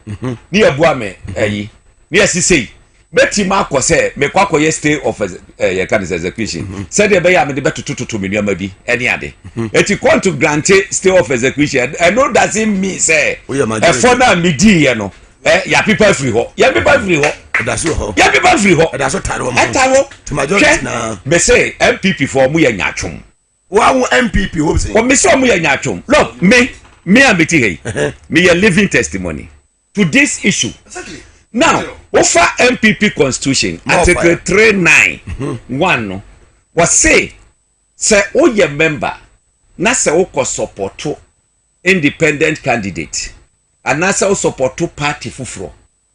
ni ebua me yi ni asisei beti ma ko say me kwakoye stay of ye can execution said e be ya me de betututu me nuama bi ene ade eti want to grant stay of execution I know doesn't mean say e for na me di ye no ya people free ho ya people free ho that's ho ya people free ho that's taro to majority na me say MPP for mu ye nyatwom wa MPP hope say o me say mu ye nyatwom look me am eti hey me a living testimony to this issue exactly. Now, offer MPP Constitution Article 391 was say o ye member na se o ko support independent candidate and na se o support party fufuro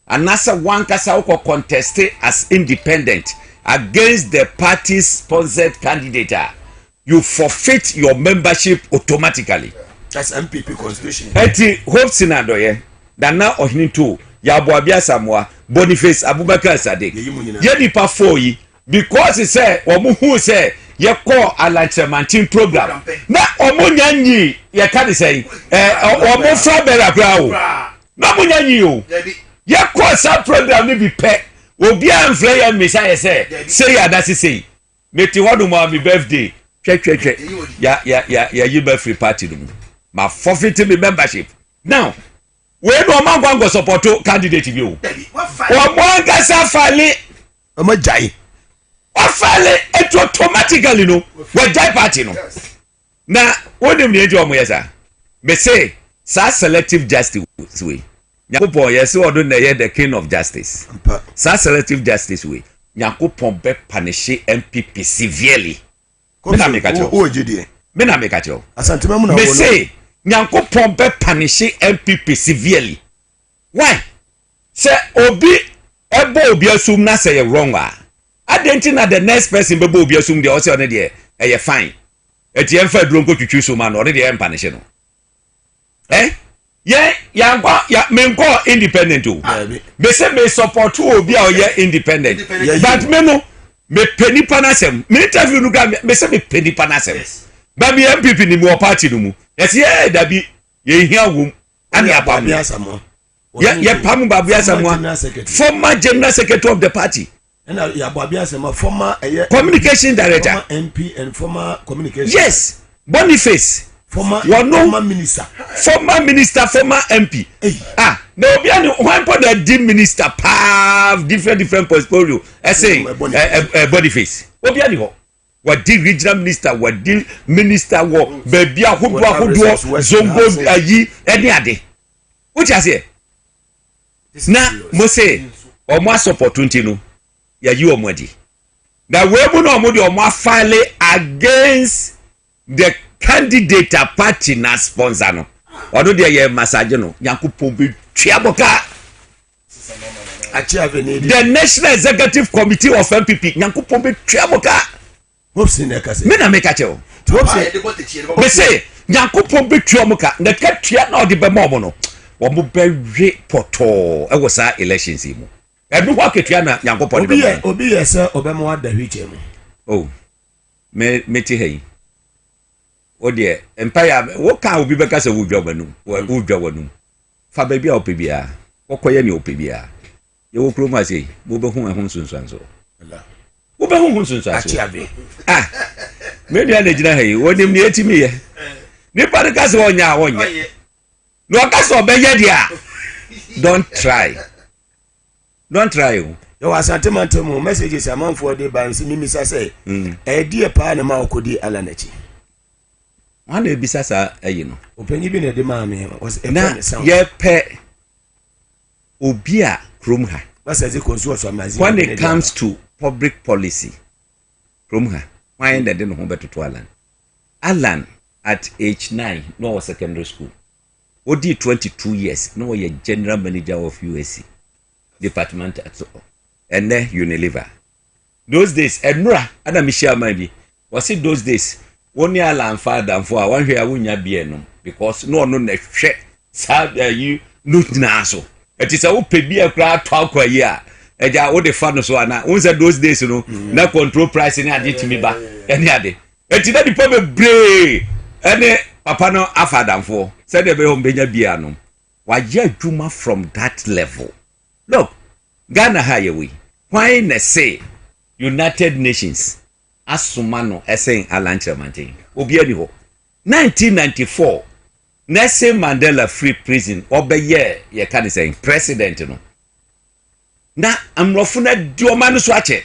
and na se one kasa o ko contest as independent against the party's sponsored candidate you forfeit your membership automatically. That's MPP Constitution. Eti hope sinado ye that now ohini too ya Boabia Samoa Boniface Abubakar Sadiq ye nipa 4 yi because he say omo hu say ye call alanchemantin program na omo nyanyi ye ka dey say omo fra bera kra o na omo nyanyi o ye call sa program ni bi pe obi anfle ye message say ya that say meti wadu mo mi birthday twe ya you be free party dum ma forfeit me membership now we no man go support candidate bi o o mo ngasa fale o ma jai o fale it automatically no we jai party no na wonim ne eji o mo yesa me say sa selective justice we nyakopon yes odo na ye the king of justice sa selective justice we nyakopon be punish MPP severely me na make acho o jidie me na make acho asantema mu na me say Nyankopon be punish MPP severely. Why? Say obi ebo obi asum na say wrong ah. Adenti na the next person be obi asum de o say on de e fine. Eti emfa duro nko twitwi so ma no de em punish no. Ya menko independent o. Be say me support obi a ye independent. But me no me peni panasem. Me interview no ga me say me peni panasem. Ba me MPP ni mo party no mu. Yes, yeah, that be ye hear wom and ya pam ya pam babia samwa former general secretary of the party and ya babia sama former communication director former MP and former communication yes Boniface former minister former MP na obi ani one point the di minister pav different portfolio say body face obi ani ho wadi regional minister wadi minister wo baby ahodo zongo ayi eni ade which as here na mo say omo support no ya yi omo adi na we mu no omo de omo file against the candidate party na sponsor no odo de ye massage no yakupon be twaboka the national executive committee of MPP yakupon be twaboka hopsi na kase me na make a chew we say yakupon be twaboka na ka twa na ode be mo no omo be we poto e wo sa elections mu edu ho ketua na yakupon be obi yesa obemo ada hwiche mu oh me ti hey o de empire wo ka obi be ka se wo dwa wanum fa ba bia opebia kokoye ni opebia ye wo kro ma sei wo be hu ehun sunsanso wo be hu sunsanso me dia na gina hey wonim ni etimi ye ni pa ka se onya no ka se obeye dia don't try yo asante mantemu messages amanfo de ban si mimisa say die pa na ma okodi alanachi wana ebisa sa ayi no opanyi bi na de ma me na ye pe obi a krom ha when it comes to public policy krom ha why na de no ho betoto Alan at age 9 no was secondary school odi 22 years no was general manager of USC department at and Unilever those days enura ada mishia bi was it those days only Alan father for a one here wunya bie no because no na hwe sa you no na so it is a opebia kra to akwa yi a eja wo de fa no so ana won say those days no na control price ni ade timi ba ene ade eti na di pome bre ene papa no afadam for say de be hom benya bia no wa ye adwuma from that level look Ghana highway why na say United Nations asumano essaying Alan Chamantin obi ani ho 1994 Nelson Mandela free prison obeye ye kan say president no na amrofo na dioma no so ache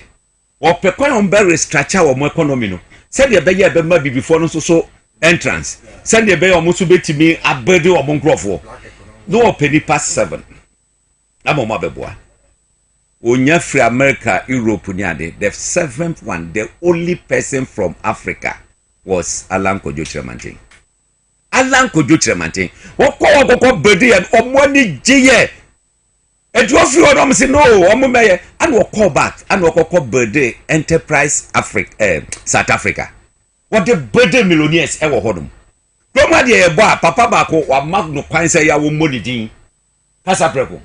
opekwan on be restructure wo economy no said ye beye be ma before no so entrance said ye beye o so betimi abede o nkrofo no openi past 7 amoma beboa Onya free America, Europe, the seventh one, the only person from Africa was Alan Kojo Chremantin. Alan Kojo Chremantin. Wako bedi and omwani jiye. And you feel on say no, omumeye and wako back and wako bedi Enterprise Africa, South Africa. What the bedi millionaires ever hodum. Koma de boy papa bako wa magno kwanse ya wo money din. Kasa preko.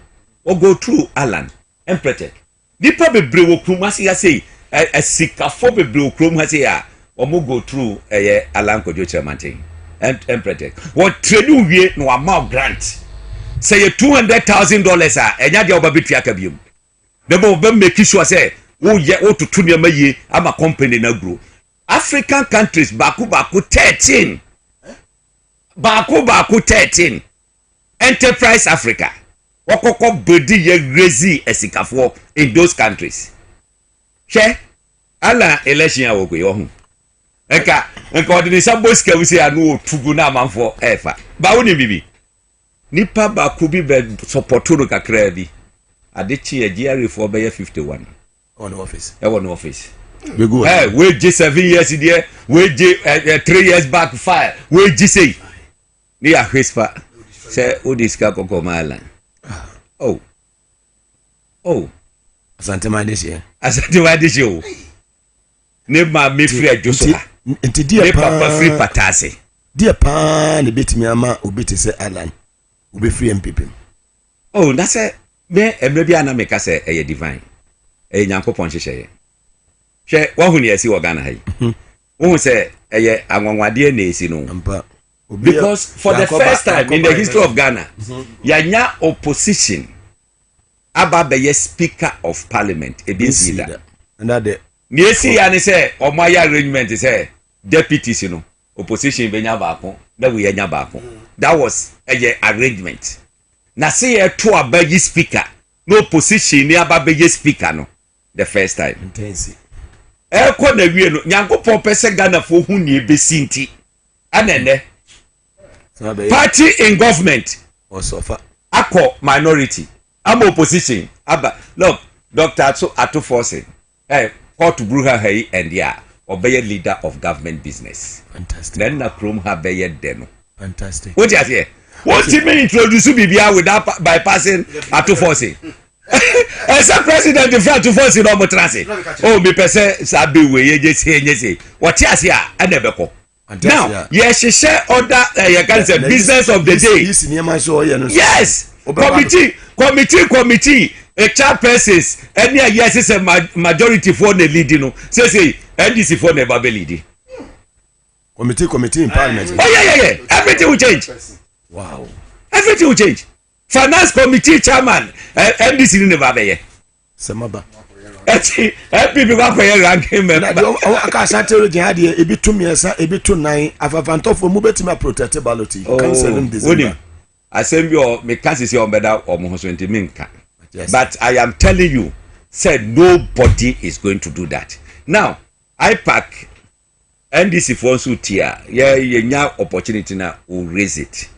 O go through Alan. Empretek dipa bebre wo krum ase ya say sikafo bebre wo krum ase ya omo go through Alan Kojo Chremantin and Empretek what trade wie no amount grant say $200,000 enya dia oba betua ka biom the bo be make sure say wo ye wo tutu ne maye ama company na grow African countries baku 13 Enterprise Africa wakoko bedi ye crazy esikafo in those countries she ala election awoko yo hu enka odini sabo ska we say anu otugu na amanfo efa ba woni bibi nipa ba ku bi be supporto kakra bi adechi ye Judiciary for be 51 on office we go we G 7 years there we G 3 years back 5 we G say ni ya whisper say odiska kokomala Oh. Asante madeshe. Ne ma me free ajoso. Enti dia pa papa free patase. Dia pa ne betimi ama obeti se Alan. Obe free MPP. Oh, na se me emre bia na me ka se eye divine. Nyankopon hyehyeye. Hwe wo hu ne esi wo Ghana hai. Wo se eye anwanwade na esi no. Ampa. Because for the first time in the history of Ghana, yanya opposition ababeye speaker of parliament ebinsi da. And that Niesi ya ni say omaya arrangement say deputies you know opposition benya baako na we nya baako. That was a arrangement. na say ye to abayi speaker no opposition ni abaye speaker no the first time intense ekọ na wie no Nyankopon pese Ghana fo hu ni ebesinti anene party in government osofa akọ minority am opposition aba look Dr. Ato Forcing court bruha hai and ya obey leader of government business fantastic then na krom ha beye deno fantastic what you say what you mean introduce bibia without bypassing Ato Forcing as a president the Ato Forcing no mo transe oh me pese sabe we ye say what you say anebeko now yes she share other you can say business of the day yes committee a chairpersons any yes is a majority for the leading no say NDC for never be leading committee in parliament oh yeah everything will change wow everything will change finance committee chairman NDC never be semaba people go for ranking me aka satero jihad ebi to miesa ebi to nine afafanto for mu betima protect ballot canceling this assembly or me can't see on better or mo so nka. Yes. But I am telling you, said nobody is going to do that. Now, IPAC, NDC for Sutia, yeah, opportunity now will raise it.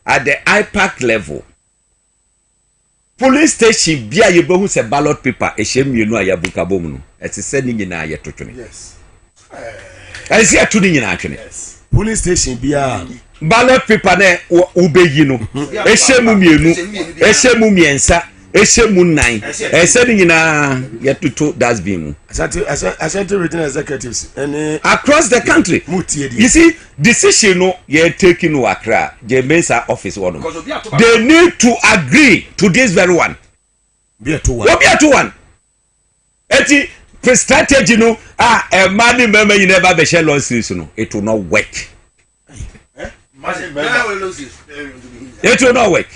At the IPAC level, police station, bia you both say ballot paper, a shame you know I have book it's sending in a to yes. I see a tuning in action. Yes. Police station, bia. Ballot paper, ne ube you know, a shame miensa. Eshemu 9 sending in yet to that's being Ashanti regional executives across the country. You see, decision no you're taking no Accra, the Mensa office one. They need to agree to this very one. Be a 2-1. Be a 2-1. Eti strategy no a money member you never be share losses no it will not work. It will not work.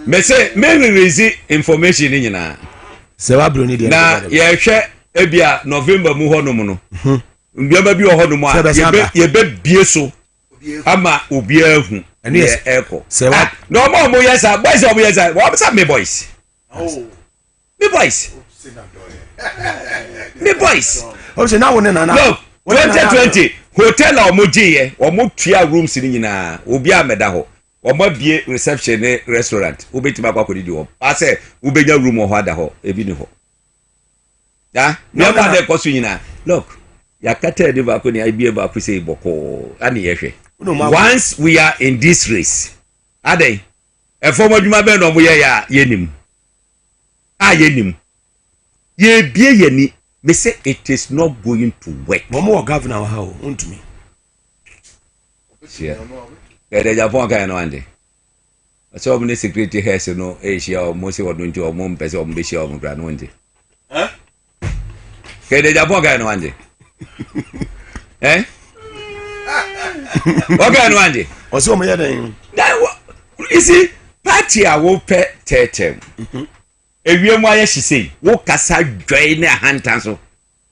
Me say me release information ni nyina se wa bro ni de na ye hwe ebia November mu honum no mbiaba bi honum a ye be bie so ama obi ahu ye eko se wa no mo yesa boys o yesa what say me boys oh me boys me boys o se na wo na look 2020 hotel a mo giye o mo tua rooms ni nyina obi ameda ho omo bie reception ne restaurant obetima akwa di ho ase ubenya room ho ada ho ebi ni ho ya no ma de kosu nyina look ya kata de ba ko ni ibie ba ko sei boko ani yehwe once we are in this race adai e form adwuma be no mo ye ya yenim yenim ye bie yeni me say it is not going to work mo governor how untumi yeah. Kede Japan ka no ande. So mo security heads no Asia o mo se wodun ti o mo mpese o mo be share o mo gra no ande. Kede Japan ka no ande. Okay no ande. O so mo yeden. You see party a wo pe tetem. Ewie mo aye hise wo kasa join na hantan so.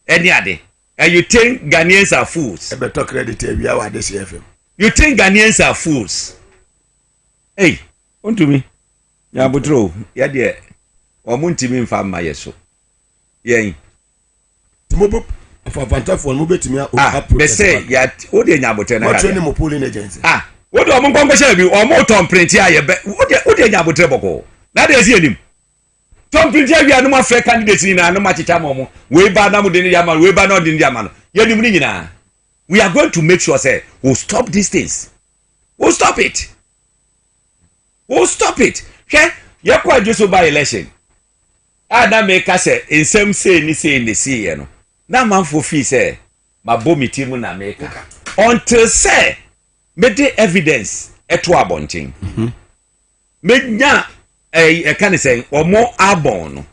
Any ade. And you think Ghanaians are fools? E be talk credit ewie wa de CFM. You think Ghanaians are fools? Hey, on to me. Ya butro, ya de o muntimi mfa ma yeso. Yen. Timobo for Vantafon mo betimi o be say ya o de nya botre na. What training mo polling agency? O de o mo nkonko sha bi o mo ton print ya ye be o de nya botre boko. Na de ezi enim. Ton print ya bi anu ma free candidate ni na anu ma chicha mo. We ba na mo de ni ya ma, we ba na de ni ya ma no. Ye nim ni nyina. We are going to make sure say we'll stop these things. We'll stop it. We'll stop it. Okay? You quite just by election. Na make us say in some say in the sea, you know. Na man for fee say my bomi team na make until say make the evidence eto abonting. Make nya can say or more abon.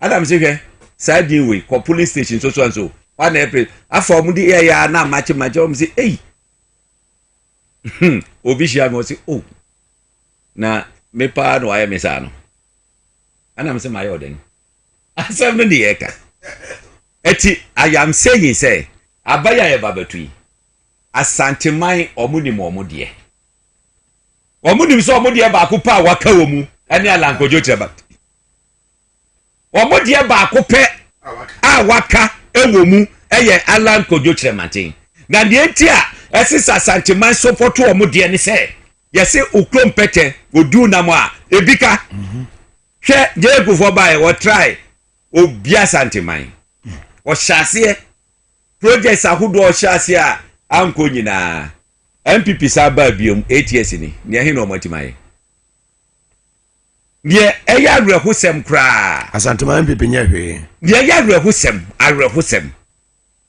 Adam say side deal we call police station so and so. 1 April afọ mu di ya na match om say hey obi shia me say oh na me pa no aye me sa no ana me say my oden asem no dey eka eti I am saying say abaya ye babatu asanteman omuni mo de Omo nim so omo de ba ko pa waka wo mu ene alankojo cheba. Omo de ba ko pe a waka ewo mu eye alankojo chematin. Na de entia esisa santiman support omo de ne se yese okrom pete odu na mo a ebika. Hwe je gufo ba e wo try obia santiman. O hyase projects ahudo o hyase a anko nyina MPP saba biom 8 years ni ne he no motimaye ne eya rehusem kra asantuma MPP nya hwe ne eya rehusem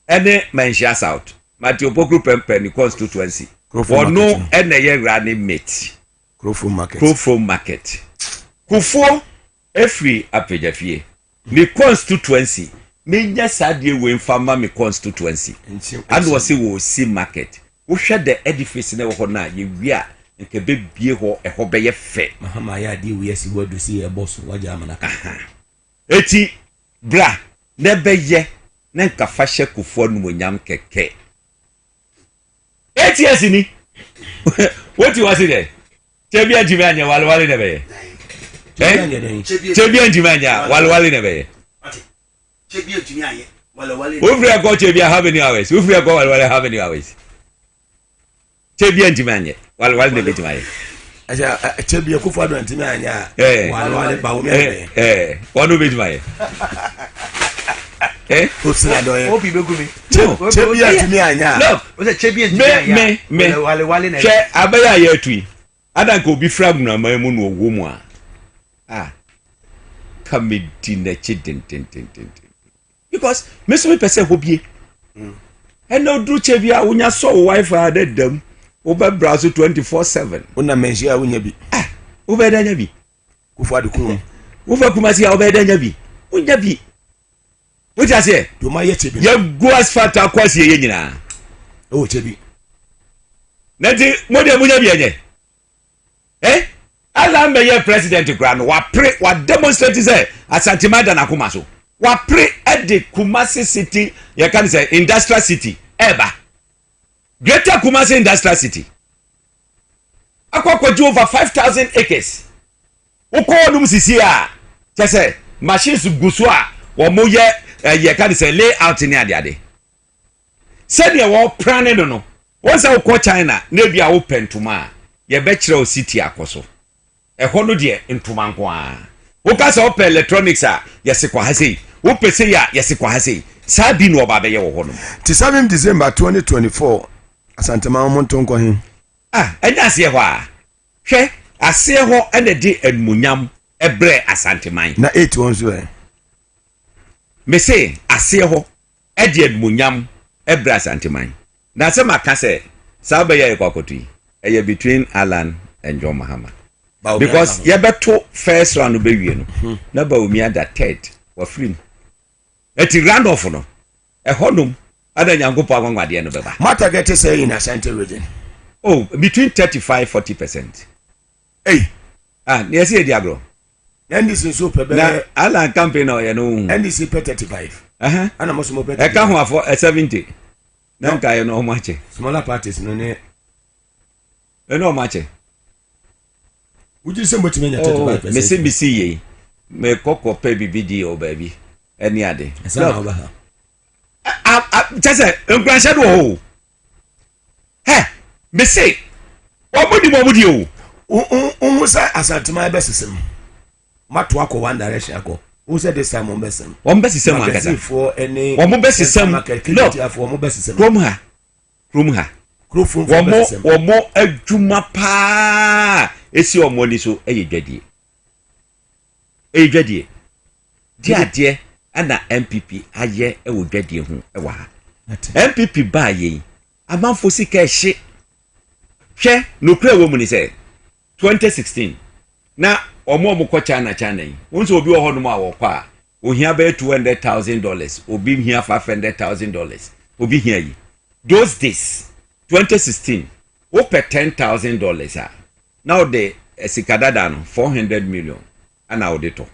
ene manhia south Matthew Pokru Pempe ni constituency no ene ye rani mate Crowford market kufo efri apejafie ni constituency menya sadie we mfama me constituency and was wo see market wo hwe the edifice ne wo ho na ye wia nke be bie ho e ho be ye fe mahama ya di we si wo do si e boss waja amanaka eti bra ne be ye ne nka fa hye kufo no monyam keke eti asini what you was it chebi anjime anya walwale ne be ye chebi anjime anya walwale ne be ye chebi antumi aye walwale ufre go chebi how many hours ufre go walwale how many hours chebi antumi anya walwale ne be timaye aja chebi akufo ado antumi anya walwale ba wo me wono be timaye usina do ye obi begumi chebi antumi anya look o se chebi antumi anya walwale ne che abaya ya tui adanka obi frag na mamu no owo mu a comedy na chidin because me so me pese hobie no do chebi a unya so wife a dedam wo be browse 24/7 una menshi a unya bi wo be danya bi kufu adukuru wo fa kumasi a wo be danya bi unya bi wo ti ase do ma ye chebi ye go as far ta kwasi ye nyina o chebi nati mo de munya bi enye ala me ye president grand wa demonstrate say asantimada na kumaso wa pre at the Kumasi city you can say industrial city eba greater Kumasi industrial city akwakwaju over 5,000 acres uko num sisi a say machines guso a wo mo ye you can say layout ni ade said ye wo plan no once uko China na bia wo pentuma ye be kire o city akoso ehɔ no de ntoma nko a wo ka sɛ opɛ electronics a yɛse kwa ha sei wo pese ya yɛse kwa ha sei saa bi no ɔba bɛyɛ wɔ hɔ no ti 7 December 2024 asantema mo ntonko hin ɛnya aseɛ hɔ a hwɛ aseɛ hɔ ɛna de anmunyam ɛbrɛ asanteman na 8 won so me say aseɛ hɔ ɛde anmunyam ɛbrɛ asanteman na sɛ maka sɛ saa bɛyɛ ɛkɔkɔto yi ɛyɛ between Alan and John Mahama because ye beto first round be wie no na ba omi ada third wa free eti round off no e honum ada nyangopo agwagwade no beba matter get say in Ashanti region between 35-40%. Ne say di agro NDC so pe be na Alan campaign no ye no NDC pe 35 ana mo so mo pe e ka ho afo 70 na nka ye no ho mache smaller parties no ne no mache would you say what you mean 35%? Me see ye me kokko pe bibidi o baby any ade just say nkranse do ho me say omudi o say asantuma be sesem mato akọ one direction akọ who said this time on besem akasa for any o mo besem no krom ha womo adwuma pa esi omoni so eyedwadie di ade ana MPP aye ewo dwadie hu ewa ha MPP ba ye amanfo sika ehye hwe no kra wo mu ni se 2016 na omo ko China yi wonso obi wo ho no ma wo kwa ohia be $200,000 obi hia $500,000 obi hia yi those days 2016 ope $10,000 now the sikadada no 400 million and now they to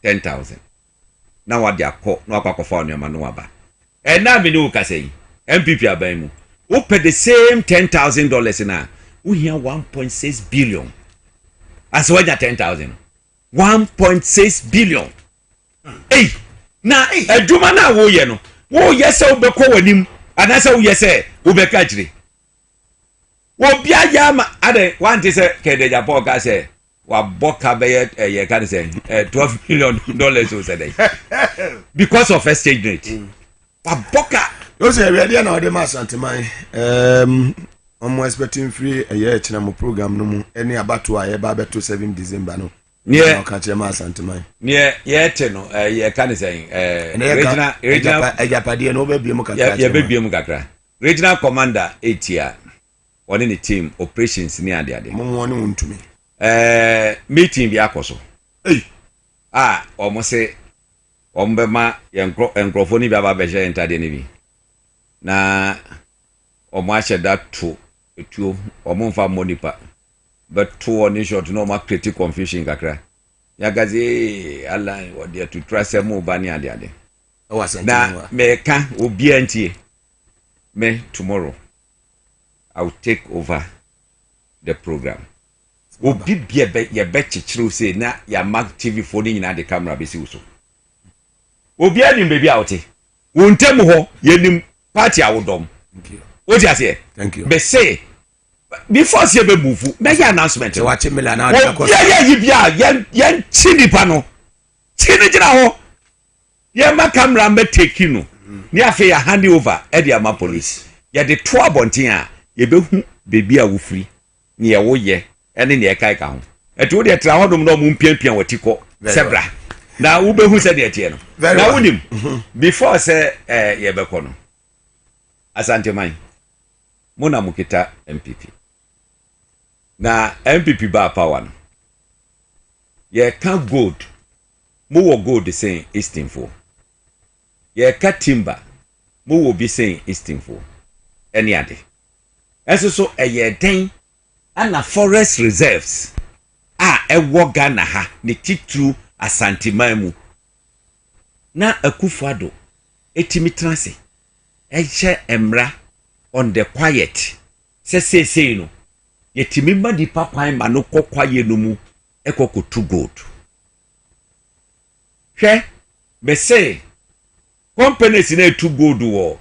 10,000 now what they are called no akwa no no aba and now me no ka say MPP aban mu ope the same $10,000 na we hear 1.6 billion. As well as 10,000. 1.6 billion. Hey, now, a Jumana wo ye no. Wo yes, so be ko wanim. And that's how yes, say, we be catching. Wo bia yama, ade, one say, Kede Japoka say, wa boka be ye can say, $12 million or say. Because of exchange rate. Wa boka. You say, we are there now, the mass anti-mine. I'm expecting free a year channel program no any about to a babe to 7 December no. Yeah, catch a mass anti-mine. Yeah, no, can say, Japadia no baby muka. Yeah, baby mukakra. Regional commander 8 year. One in the team operations near the other. One to me. Meeting the akoso. Hey, almost say, Ombema, Yancrophony Baba Beja enter the Navy. Na, Omasha that too. Two or monfa monipa but two on short no more creative confusion kakra yagaze Allah what there to trust mo bani ade na me ka obi antie me tomorrow I will take over the program obi bia be ye be chichiro say na ya mark TV for ni na the camera be si so obi ani baby out wontem ho yenim party awodom what you say thank you be say before you be move make your announcement watch me la na yen chini pa no chini jira ho ye ma camera me take no ni afi ya hand over e dey ama police ye dey to abonten a ye be hu baby a wo free ni ye wo ye ene ni e kai ka ho e to dey tra hodom no mu mpianpian watiko sebra na wo be hu se dey tie no na wonim before say ye be ko no asante man muna mukita MPP na MPP ba power no ye ka gold mo wo gold saying easting for ye ka timber mo wo bi saying easting for any ade eso so ye den ana forest reserves ewo Ghana ha ne titru asanteman mu na akufado etimi transe eche emra on the quiet say no yetimi madi papa ma no kokwaye no mu ekokotu gold hwe be say companies na etu gold wo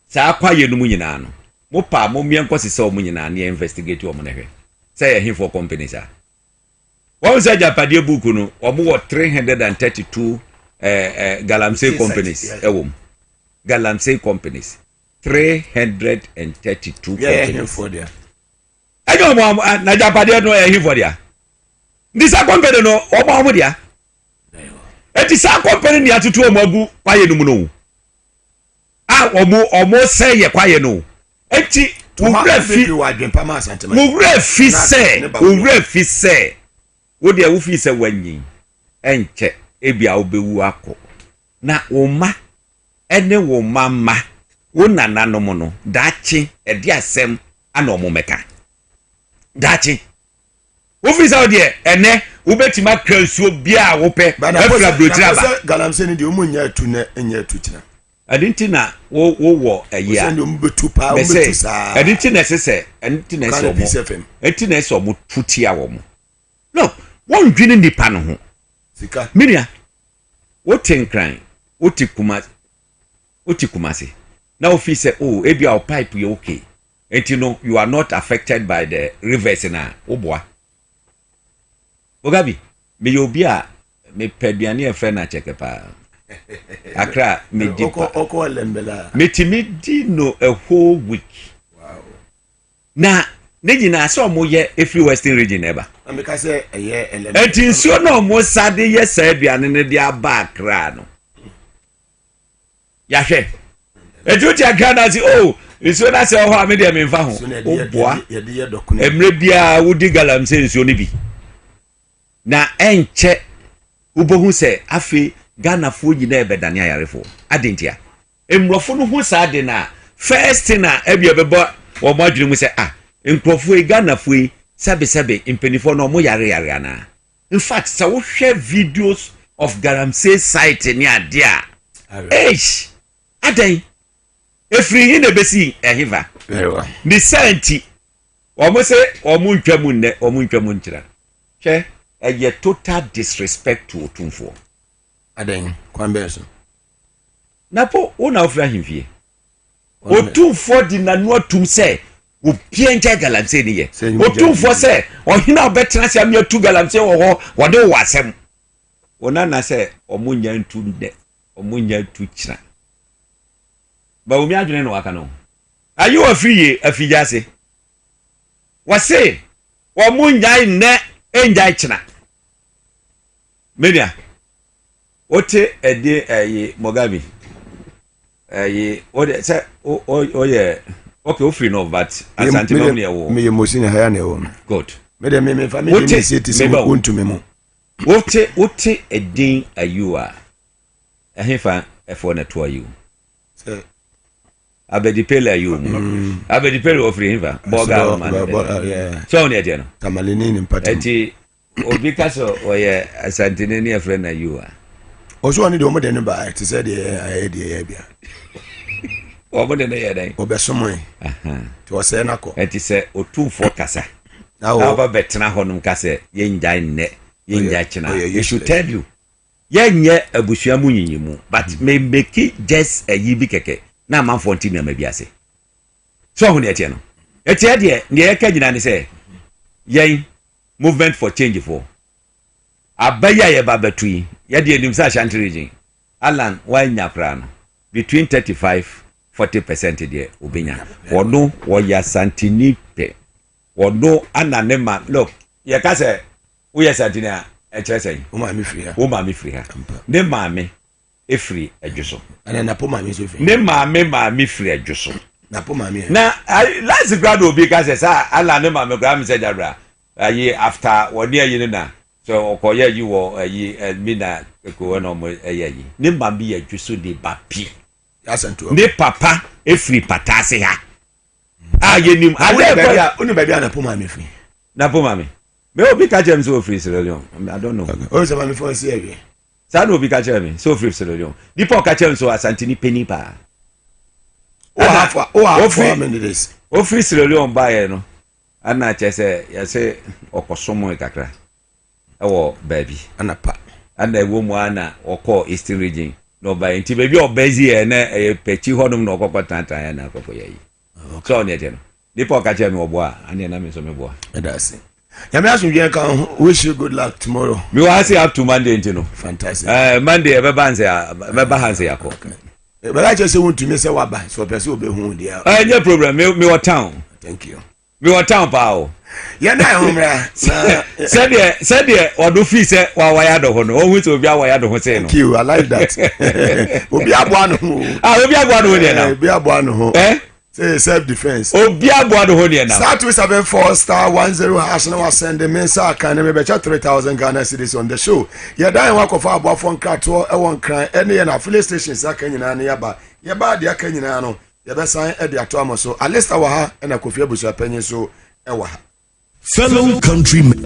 sa kwaye no mu nyina no mo pa mo mien kwose o mu nyina na investigate o mo ne hwe say ye for companies a won say Japade book no o mo 332 galamsey companies ewom galamsey companies 332 companies for there. I don't want na Japade no here for there. This a company no omo there. It is a company ni atutu omagu kwaye no mu no. Omo say ye kwaye no. Eti ugre fi se wo de wo fi se wanyin enche ebia obewu akọ na oma ene wo mama wo nananom no dachi edi asem ana omomeka dachi wo fi se de ene wo betima kransuo bia wo pe afra brotraba galamse ni de omunya atu na enya atu kina adinti na wo eya adinti na sese adinti na so mo adinti na so mo tutia wo mo no won dwini nipa no ho sika miria wo tenkran wo tikumase na office oh ebi our pipe you okay and you know you are not affected by the rivers na oboa Mugabe me obi a me peduane e fe na chekepa akra me dipa oko lembela metimi di no a whole week wow na nejina so mo ye every western region eba ameka say eye element etinsuo no mo sade ye sa aduane ne dia ba akra no ya hwe etuti akana si oh nsuo na se ho a me dia me mfa ho oboa emre bia wudi galamse nsuo ne bi na enche ubohu se afi Ghana fo nyina ebedane ayarefo adentia emrofo no hu sa de na first na ebia bebo wo mo adwene mu se nkrofo Ghana fo sabe impenifo no mo yare ana in fact sa wo hwe videos of galamsey site ni ade a aden efri hin na besi ehiva very well ni santi Omo say omo ntwamu nne omo ntwamu nkyira. Hwe eye total disrespect to Otumfo. Aden kwambeso. Napo una ofra himfie. Otumfo di nanu atum say opie ncha galamse ni ye. Otumfo say ohina obetena se amia tu galamse wo ho wode wo asem. Ona na say omo nya ntu nde omo nya tu kyira. Ba omi adwene no waka no. Ayu afiye afijase. Wase omo nya nne enja kyira. Media ote ede Mugabe ode say yeah okay o free no but asante no ne wo me emotion haya ne wo good me de me family me say ti say won't me mo ote edin ayua ahefa efo na to ayu say abedipele ayu abedipele o free hiva boga man yeah so ne de no tamalini ni mpata eti obi kaso oye asante ne ne friend ayua oso ani de o mo de ne ba ti say de aye bia omo de ne ye dan obesomo ti o say nako eti say Otumfo kasa na ba betena honum kasa yenja nne yenja china you should tell you yenye abusua mu nyinyimu but me make just a yibi keke na manfo ntimi ma biase so ho ne eti no eti de ne ye ka gina ne say yen movement for change for abaya ye babatui ye de enim sa Ashanti region Alan wanya kra no between 35-40% de obenya wono wo ya santini pe wono ananema look ye ka say wo ya santini a e kire say o ma mi free ha ne maame efri adwoso ana na po maame so free ne maame free adwoso na po maame na last grad obi ka say sa ala ne maame gra me say jabra ayi after woni ayi na so okoye yi wo ayi mi na ko no mo ayi ne maame ye adwoso de bapi asanto ne papa efri patase ha ayenim oni bia na po maame free na po maame me obi ka jem so free Sierra Leone I don't know o se maame fo se ewe sa no obi ka jem so free Sierra Leone dipo ka jem so asantini penny pa o hafa minutes o free Sierra Leone ba ye no ana chese ya se okosomo kakra ewo baby ana pa ana ewo mu ana oko Eastern region no ba nti baby obezi e na pechi honum no okokotanta ya na akoko yayi so ne je no dipo ka jem obo a ani na me so me bo a that's it. Yami asunje kan wish you good luck tomorrow. Me wa say up to Monday ntino. Fantastic. Monday e be banse yakọ. Be la che se wontu me se waba so person obehu dia. No problem. Me wa town. Thank you. Me wa town pa o. Ya na homra. Said there odo fi se wa waya do ho no. O hu se obi awaya do ho se no. Thank you. I like that. Obi aboa no ho. Obi aboa no ho dia na. Obi aboa no ho. Say self defense. Obi aboa no ho dia na. Start with 74*10# now send the mensa kan me be 3,000 Ghana cedis on the show. Ya dan wa kofa aboa fon krato e won kran ene ye na filling stations aka nyina na yaba. Ya ba de aka nyina no. Ya be san e de ato amoso. Alista wa ha e na Kofi Abusu apanyin so e wa ha. Fellow countrymen,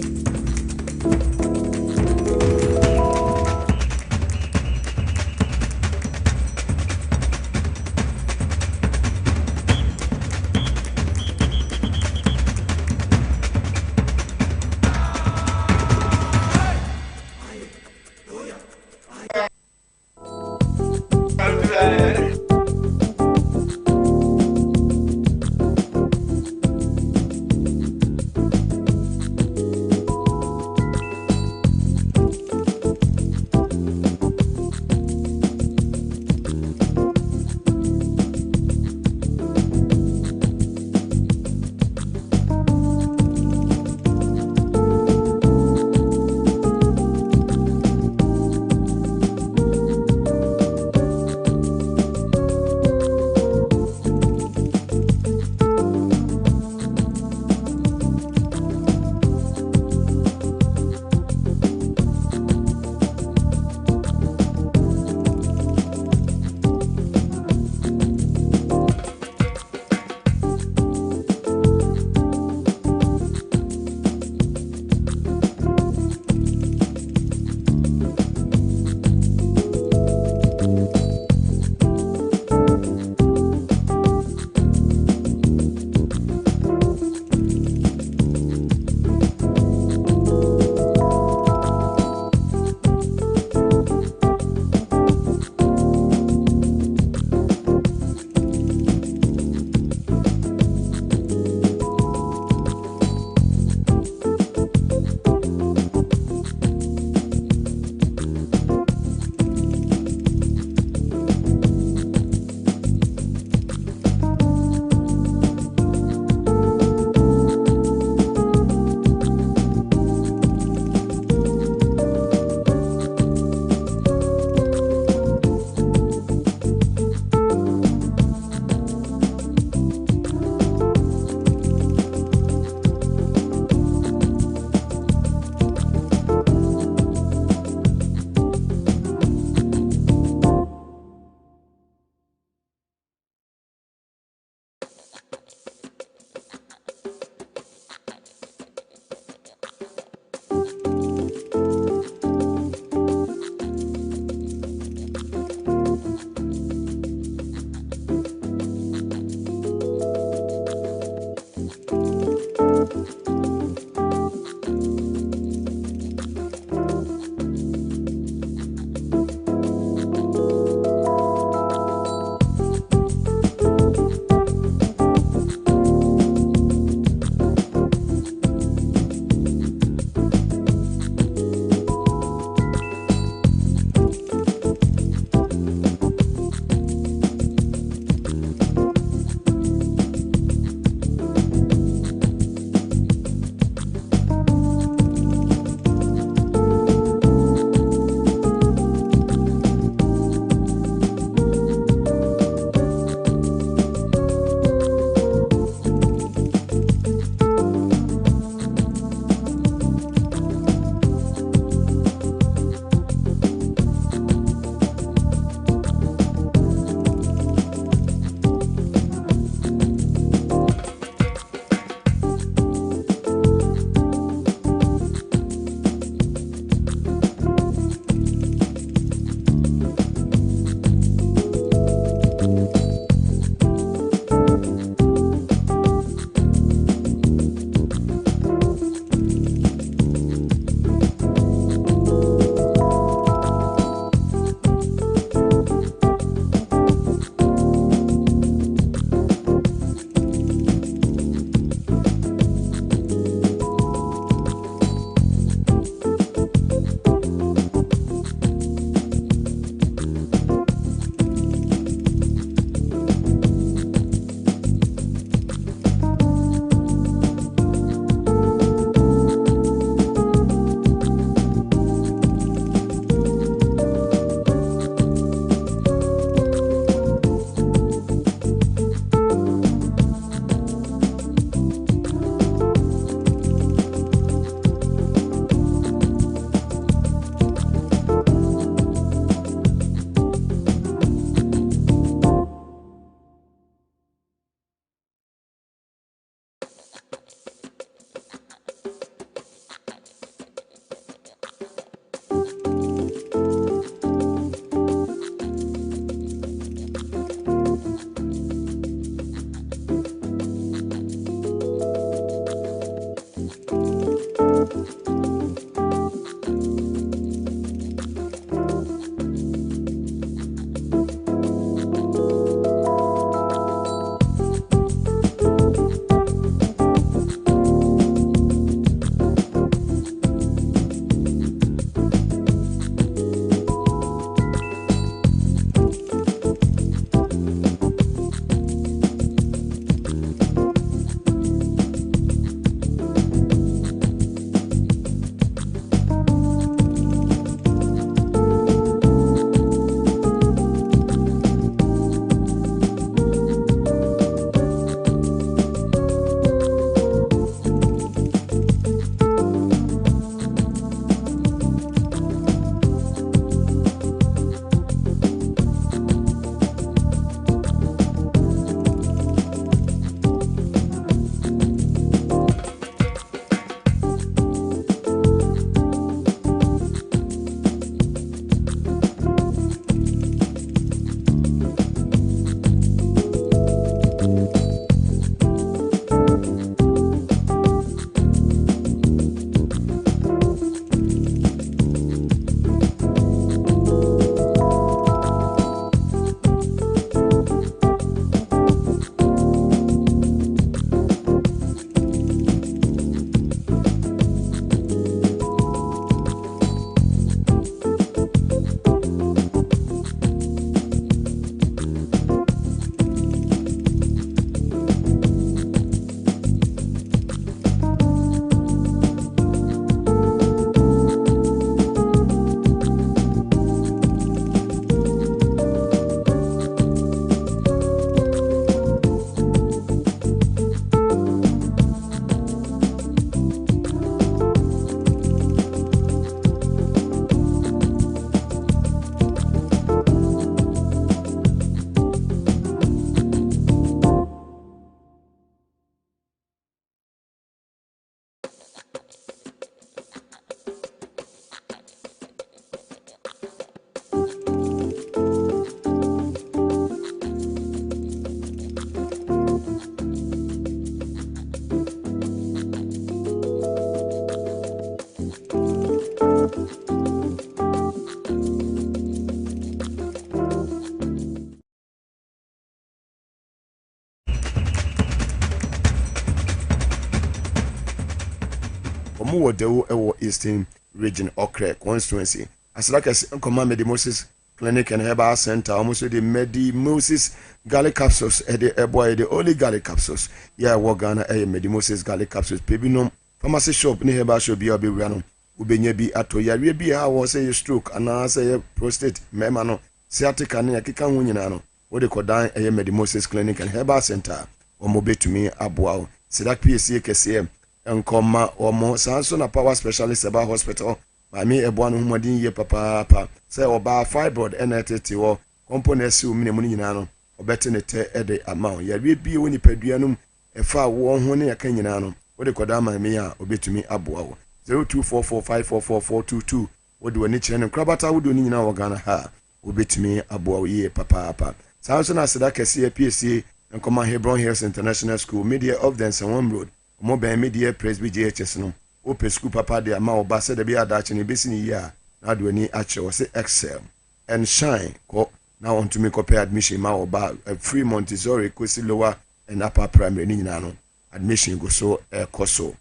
omo wo de wo Eastern Region Okre constituency asadakes nkoma Medi Moses Clinic and Herbal Center almost the Medi Moses garlic capsules the boy the only garlic capsules yeah wo Ghana Medi Moses garlic capsules pebinom pharmacy shop ni herbal shop bi obewa no ubenya bi ato yare bi ha wo say stroke ana say prostate mema no sciatica ne yakeka ho nyina no wo de kodan Medi Moses Clinic and Herbal Center omo betumi aboa sidak PSC kese nkoma omo sanso na power specialist about hospital ba mi ebo anu humodin ye papa say oba fibroid NTT wo components u minimum nyina no obete ne te ede amount yare bi woni paduanum efa wo ho ne yaka nyina no wo de koda ma mi a obetumi aboa wo 0244544422 wo de woni kire ne krabata wo do ni nyina wo Ghana ha obetumi aboa wo ye papa sanso na seda kese PSC nkoma Hebron Hills International School media of the Nsawam Road mo ben media Presby JHS no open school papa de ama oba se de be adache ne besi ni ya na do ani ache wo se excel and shine ko na want to make up admission ma oba free Montessori kosi lower and upper primary ni nyina no admission go so koso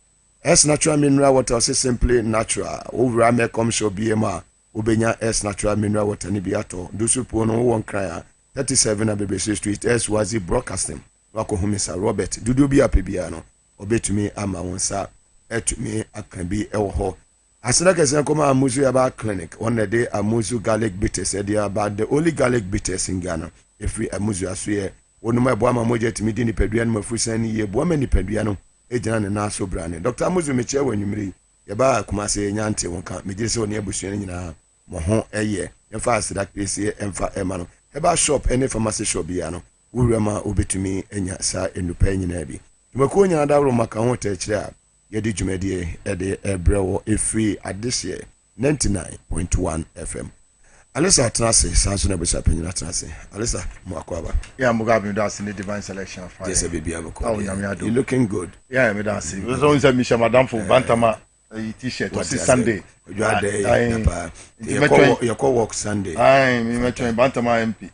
S natural mineral water say simply natural over me come show BMA obenya S natural mineral water ni biato dusupo no won kran 37 Abebese Street S Wazi Broadcasting wako humisa Robert dudu bi apebia no obetumi ama wonsa etumi akambi ewo asina kese koma amuzu yaba clinic on the day amuzu garlic bitters they are about the only garlic bitters in Ghana if we amuzu asuye onuma ebo ama moje timi di nipadua no mafusani ye bo ama nipadua no ejina ne na so brane Dr. Amuzu meche wanyumiri yaba kumase nyante wonka megire se oni abusuani nyina mo ho eye yemfa asida kese emfa emano eba shop any pharmacy shop bia no wurama obetumi enya sa enupa nyina bi tumako nya dawro maka ho ta kire a yedi dwumadie ede ebrewo efri adehye 99.1 FM Alisa Trase sanso na besa penyina Trase Alisa mo akwaba yeah Mugabe Maase the divine selection fire yes baby aboko oh you looking good yeah me dance so say Michelle madam for bantama t-shirt was Sunday you are there you call work Sunday me metro bantama MP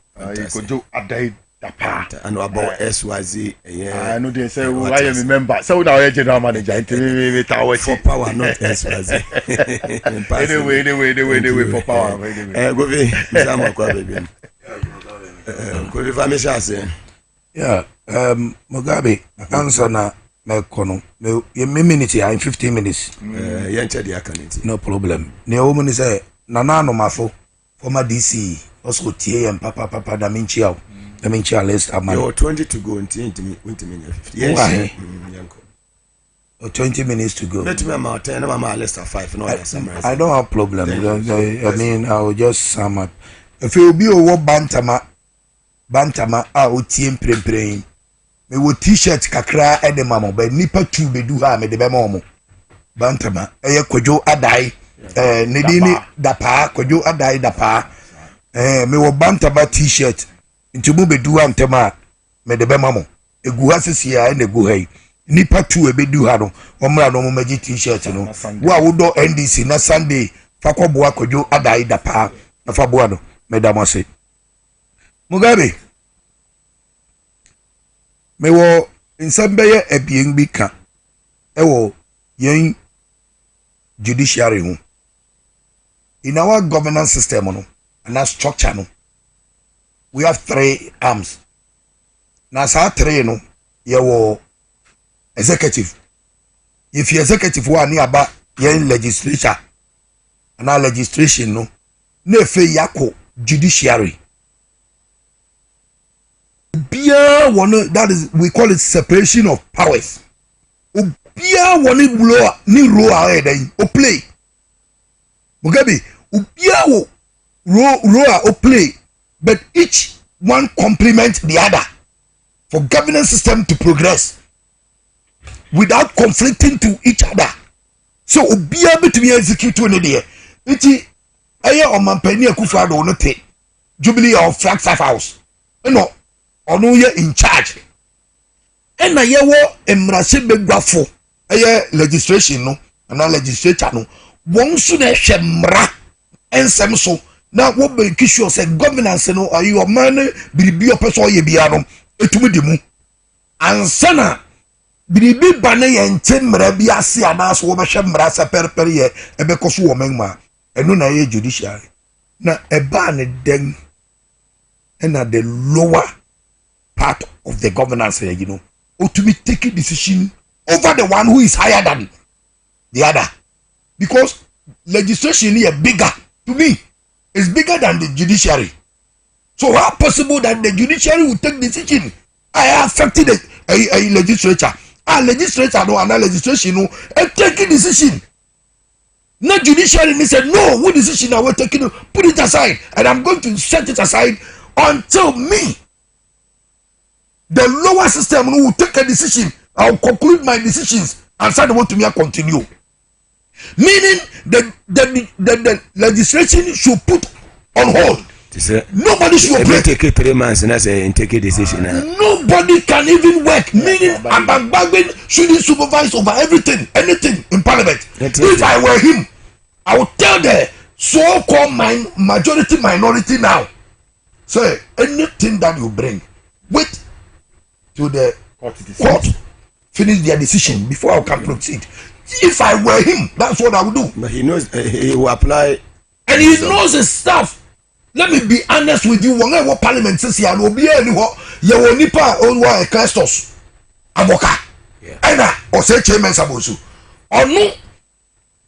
ko jo adai dapa and about SYZ yeah I know they say I am a member so now I general manager me for power not SYZ anyway for power go be Mzama kwa baby go be family ase yeah Mugabe answer na kono no ye minute in 15 minutes yenche dia kaniti no problem ne o mun say nana no mafo former DC also tie papa da minchiao da minchia list amani you 20 to go until 50 yes yanko 20 minutes to go let me about 10 my list of 5 no I don't have problem I mean I will just sum up if you be o bantama a o tie mprempren me wo t-shirt kakra ede mamo ba nipa tu bedu ha me de be mamo bantama eye kwadwo adai ne dini dapa kwadwo adai dapa me wo bantama t-shirt ntumu bedu ha ntema me de be mamo egu ha sesia na egu ha nipa tu bedu ha no omra no mo magi t-shirt no wo wo do NDC na Sunday fakwaboa kwadwo adai dapa na faboa no me da mose Mugabe me wo nsambeye ebien bi ka ewo yen judiciary hu in our governance system no and our structure no we have 3 arms na sa 3 no ye wo executive if you executive one ni aba yen legislature and our legislation no na efe yako judiciary Bia one that is we call it separation of powers. Bia one blow ni row ahead o play. Mugabe bia wo row o play but each one complement the other for governance system to progress without conflicting to each other. So bia betumi execute one there. Iti aye o mampani akufado no te Jubilee of Flag Safe House. No ono ye in charge ena ye wo emrase begwafo eye legislation no na legislature no won su na hwemra ensem so na wo be kisho say governance no ayi o man biribi opeso ye bia no etumi di mu ansana biribi ba ne yɛ nkyɛn mmara bi ase anaasɛ wɔbɛhwɛ mmara sɛ pɛrɛpɛrɛ yɛ ɛbɛkɔ so wɔ mɛnma ɛno na ɛyɛ judiciary na ɛbaa ne dɛn ɛna the lower part of the governance you know otumi take a decision over the one who is higher than the other because legislation is bigger to me is bigger than the judiciary. So how possible that the judiciary will take decision I affected a legislature legislature no and legislation no take a decision. Not judiciary me said no what decision I will take it put it aside and I'm going to set it aside until me the lower system will take a decision. I'll conclude my decisions and say what to me continue. Meaning the legislation should put on hold. Nobody should operate. Take 3 months and take a decision. Nobody can even work. Meaning Abang shouldn't supervise over everything, anything in parliament. If I were him, I would tell the so-called majority minority now. Say anything that you bring, wait to the court finish their decision before I can proceed. If I were him, that's what I would do. But he knows he will apply, and he knows his stuff. Let me be honest with you. Whenever parliament says here, no be anywhere. You will nipa on one Christos, Aboka, and or say chairman Sabosu, or no,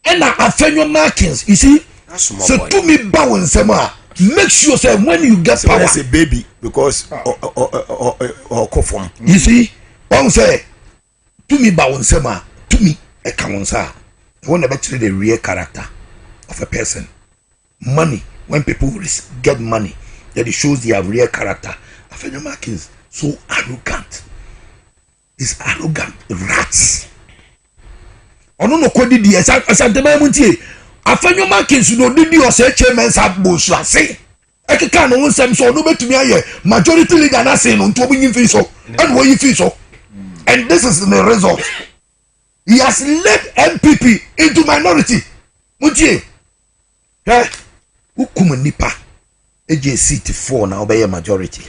and I find your markings. You see, so to me bow and sema. Make sure say when you get power, as a baby because or conform. You see, one say to me bow sema to me a kamonsa. I want to bet the real character of a person. Money, when people get money, that it shows their real character. Afenyo Markins so arrogant. Is arrogant rats. Ono no kodi di asantema muntie. Afenyo Markins no didi o say chairman sabo so ase. Ekeka no nsem so no betumi aye majority leader na say no nto obinyi fi so. And wo yi fi so. And this is the result. He has led MPP into minority. Muntie. Ukuma nipa eje seat 4 na obey majority.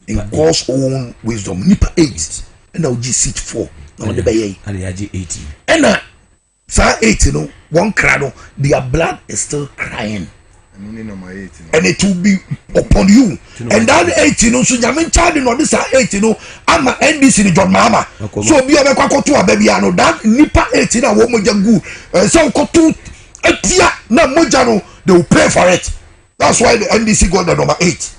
In God's own wisdom nipa 8 and now seat 4 na obey and they 80. And sa 8 no one crowd their blood is still crying. And it will be upon you. And that 8 so jamin child no this 8 ama NDC ni John Mama. So be a kwakoto ababi ano that nipa 8 na wo moja gu so koto etia na moja no they will pay for it. That's why the NDC got the number 8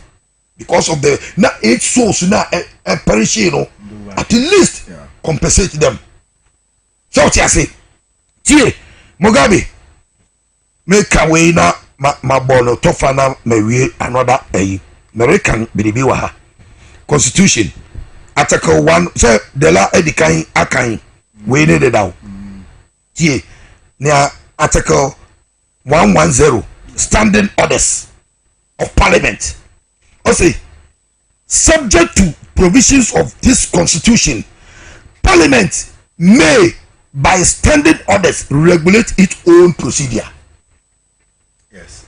because of the na 8 souls na perish at least compensate them. So what I say tie Mugabe make away na ma bolo tofa na mewie another American biribi wa ha Constitution Article 1 say the la edikan akan we need it now tie na Article 110 standing orders of Parliament. Also, subject to provisions of this Constitution, Parliament may, by standing orders, regulate its own procedure. Yes.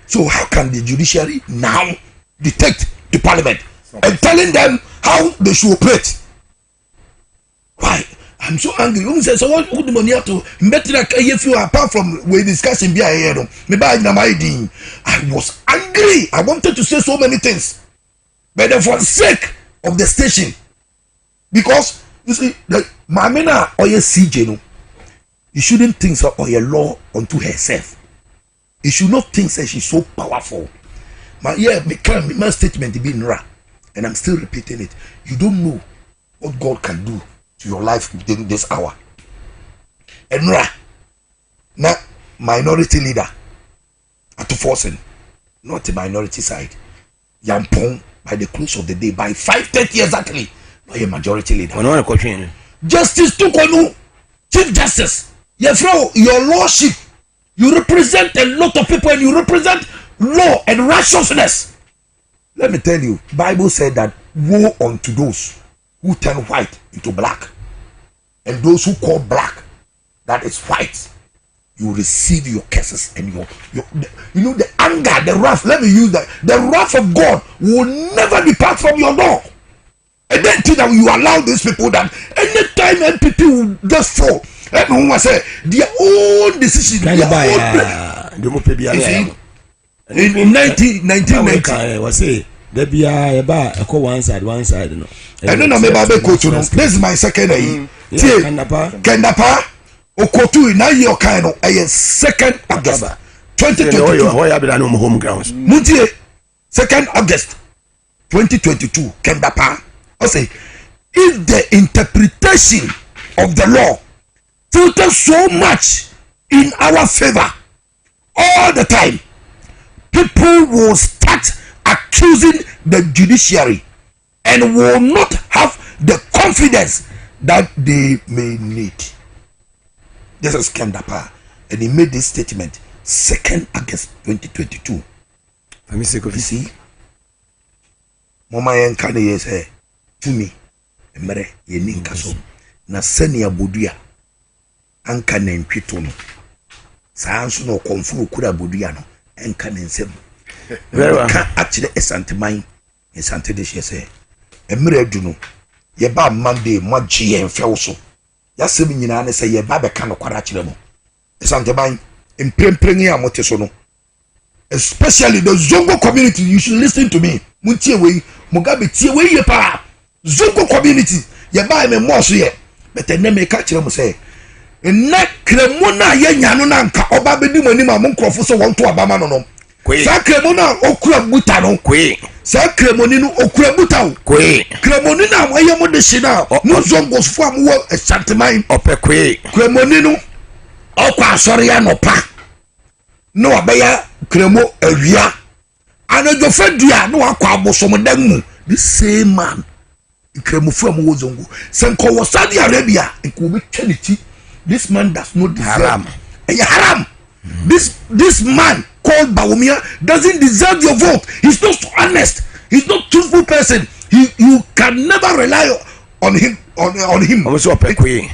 So, how can the judiciary now dictate to Parliament and telling them how they should operate? Why? I'm so angry. You say so what would the money have to better if you apart from we discussing be here. I was angry. I wanted to say so many things. But then for the sake of the station. Because you see the Mamina or your CJ no, you shouldn't think so or your law unto herself. You should not think that she's so powerful. My statement being right, and I'm still repeating it. You don't know what God can do to your life within this hour. Enra na minority leader at forcing, not the minority side. Yampong by the close of the day by 5:30 exactly by a majority leader. Justice Tukonu, Chief Justice, your lordship, you represent a lot of people and you represent law and righteousness. Let me tell you, Bible said that woe unto those who turn white into black, and those who call black that is white, you receive your curses and your the anger, the wrath. Let me use that. The wrath of God will never depart from your door. And then that you allow these people that anytime MPP will just fall, everyone say their own decision. In 1990, was say there be a one side no. I don't know maybe coach no. This is my second day. Kendapa Okotu na your kind of 2nd August 2022. Home grounds. Muntie 2nd August 2022 Kendapa. I say if the interpretation of the law filters so much in our favor all the time, people will start accusing the judiciary and will not have the confidence that they may need. This is Kendapa, and he made this statement 2nd August 2022. Let me see. You see, Mama Yankane is here to me. Emere yenin kaso na senia bodua anka na ntweto no saa nso no konfuru kura bodua no enka ne nsem ka akire esanteman esante de hye emere adu no ye ba Monday mo gye yen fewo so ya sem nyina ne se ye ba be ka no kwara akire mo esanteman emprempren a mote so no, especially the Zongo community. You should listen to me. Muntie we Mugabe tie we ye pa Zongo community ye ba me mo so ye but ene me ka kire mo say na kremo na ye nya no na nka oba bedi mo ni ma mo nkrofo so won to abama no no sa kremo na okura buta no sa kremo ni no okura buta o kremo ni na mo ye mo de shi na no Zongo fo am wo esanteman ope kremo ni no okwa asori ya no pa no abaya kremo awia anojo fadua no akwa abosom dan mu the same man kremo fo am wo Zongo senko wo Saudi Arabia ko be twenty. This man does not deserve haram. Haram. This man called Bawumia doesn't deserve your vote. He's not honest. He's not truthful person. You can never rely on him. On him. I'm so pekwe.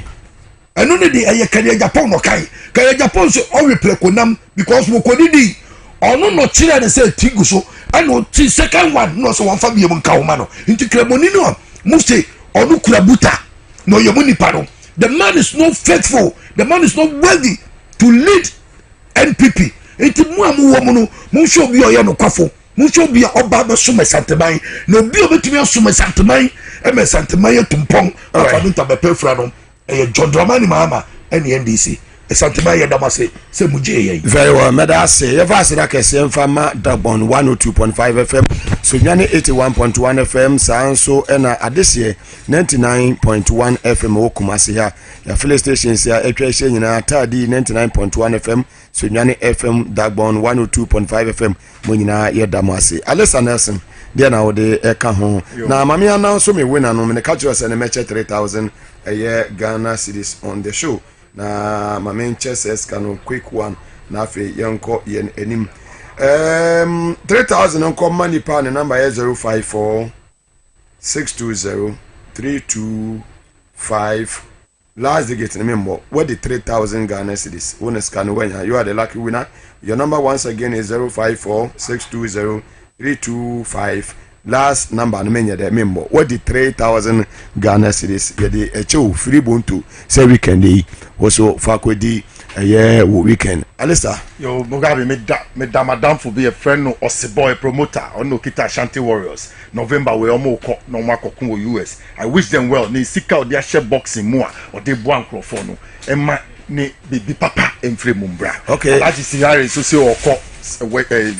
I know the Kaya Japan no kai. Kaya Japan so all replay konam because we kodidi. Ono no chile and say tigu so. I know the second one no so one family mon kaumano. Into kremoni no. Muste onu kulabuta no yomuni paro. The man is not faithful. The man is not worthy to lead NPP. Enti mu amu wo mu no mu show bi oye no kwafo. Mu show bi oba be so mesanteman. No bi obetumi aso mesanteman. E mesanteman etumpon. Afa no tabepefra no. E John Dramani Mahama ene NDC. Mesanteman ye damase se muje ye. Very well. Meda say ye va se da kese mfama Dabon 102.5 FM. So nyane 81.1 FM sanso ena adese 99.1 FM okumase ya filling stations ya etwa hye nyina tadi 99.1 FM so nyane FM Dagbon 102.5 FM mo nyina ye damase Alessa Nelson dia na ode eka ho na mame announce me win no me catch us na match 3000 a year Ghana cedis on the show na mame chess can quick one na afi yanko yen enim 3000 on come money pa number 054 620 325 last digit remember what the 3000 Ghana cedis one scan when you are the lucky winner. Your number once again is 054 620 325 last number no menya the member what the 3000 Ghana cedis ye the echo free bonto say weekend dey also fakodi weekend. Alista yo Mugabe me da madam for be a friend no Oseboy promoter on no kita Ashanti Warriors November we omo ko no makokun wo US. I wish them well. Ni sika o dia share boxing mo or dey bo ankrofo no emma ni bibi papa emfre mumbra. Okay. Alaji Sihari so say oko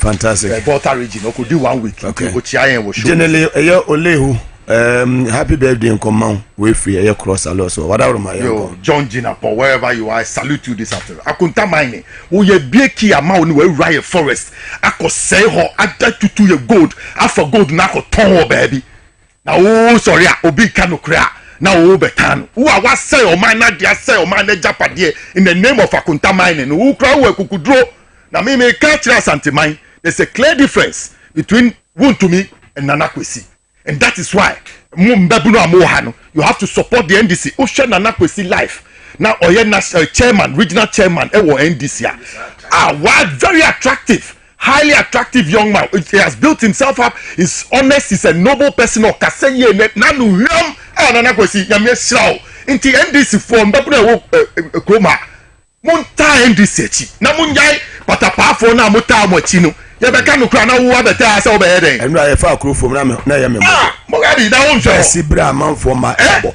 fantastic. Volta region could do 1 week. Okay. Generally Olehu happy birthday in command we free air cross a lot so whatever my yo John Jinapo wherever you are I salute you this afternoon. Akunta mine wo ye bieki ama oni we riot forest akosei ho ada tutu ye gold after gold na ko ton baby na wo sorry obi kanokra na wo betano wo awa say o man na dia say o man na japade in the name of Akunta mine no wo kra wo ekukudro na me catch Santiman. There's a clear difference between Wontumi and Nanakwesi. And that is why you have to support the NDC. Osha Nanakwesi life. Now Oye national chairman, regional chairman, NDC. Very attractive. highly attractive young man. He has built himself up. He's honest. He's a noble person. Okaseye nanu yam anana kwesi nyame shraw. Inti NDC form dabuna wo kroma. Monta NDC echi. Na munyai patapafo na mota amochi no. Ye beka no kra na wo abeta ase wo be heden. Enra ye fa kro fom na ye memo. Mugabe da won jo. Sibra manfo ma ebo.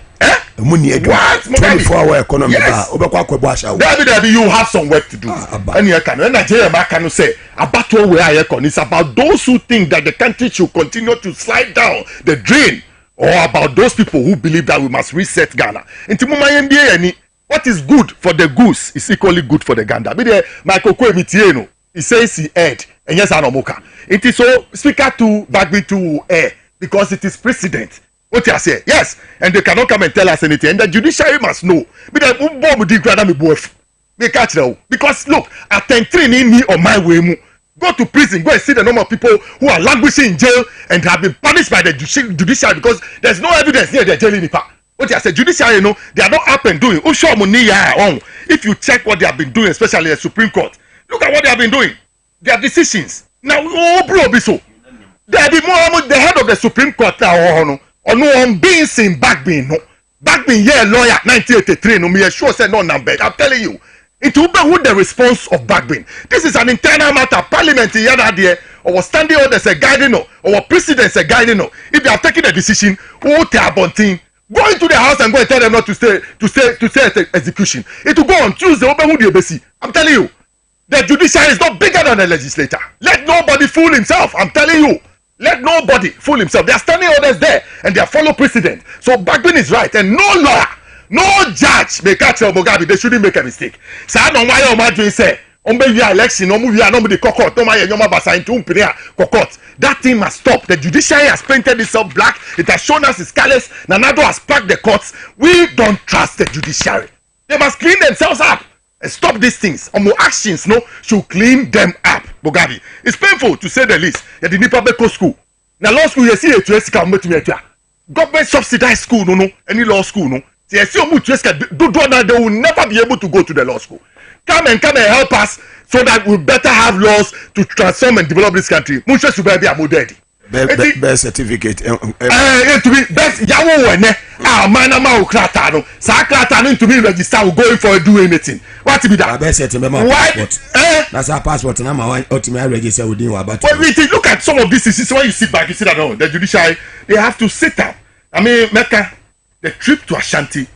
Money 24-hour economy ba obekwa kwebo asha wo. David, you have some work to do. And you can Nigeria ma can say about where I con it's about those who think that the country should continue to slide down the drain, or about those people who believe that we must reset Ghana. Into MBA, what is good for the goose is equally good for the gander. Be there Michael Kwemitieno, he says he aired and yes anomoka. It is so speaker to Bagby to air because it is precedent. What you say? Yes, and they cannot come and tell us anything. And the judiciary must know. Because look, attend training me on my way. Go to prison, go and see the number of people who are languishing in jail and have been punished by the judiciary because there's no evidence near the jail in Nipa. What you say? Judiciary, you know, they are not up and doing. If you check what they have been doing, especially the Supreme Court, look at what they have been doing. Their decisions. Now, the head of the Supreme Court now, or no one being seen back being yeah lawyer 1983 no me sure say no number. I'm telling you it will be with the response of Backbin. This is an internal matter. Parliament here there or standing orders a guiding or precedents a guiding. If they are taking a decision, who tell Bontin go into the house and go and tell them not to say execution. It will go on Tuesday. I'm telling you, the judiciary is not bigger than the legislator. Let nobody fool himself. I'm telling you. Let nobody fool himself. They are standing orders there and they are follow precedent. So Bagbin is right and no lawyer, no judge may catch Mugabe. They shouldn't make a mistake. So I don't know why Omadwe say, election, that thing must stop. The judiciary has painted itself black. It has shown us its colors. Nanado has packed the courts. We don't trust the judiciary. They must clean themselves up and stop these things. More actions should clean them up. Mugabe, it's painful to say the least. The Nipa Beko school. Now law school you see a government subsidized school any law school they will never be able to go to the law school. Come and help us so that we better have laws to transform and develop this country. Musha should be a model. Best certificate. To be best yawo manama ukrata no. Sa krata no to be register will go in for do anything. What be that? Best certificate. That's our passport na ma ultimate register within about. Well, look at some of these issues when you sit back you see that the judiciary they have to sit up. I mean, Mecca, the trip to Ashanti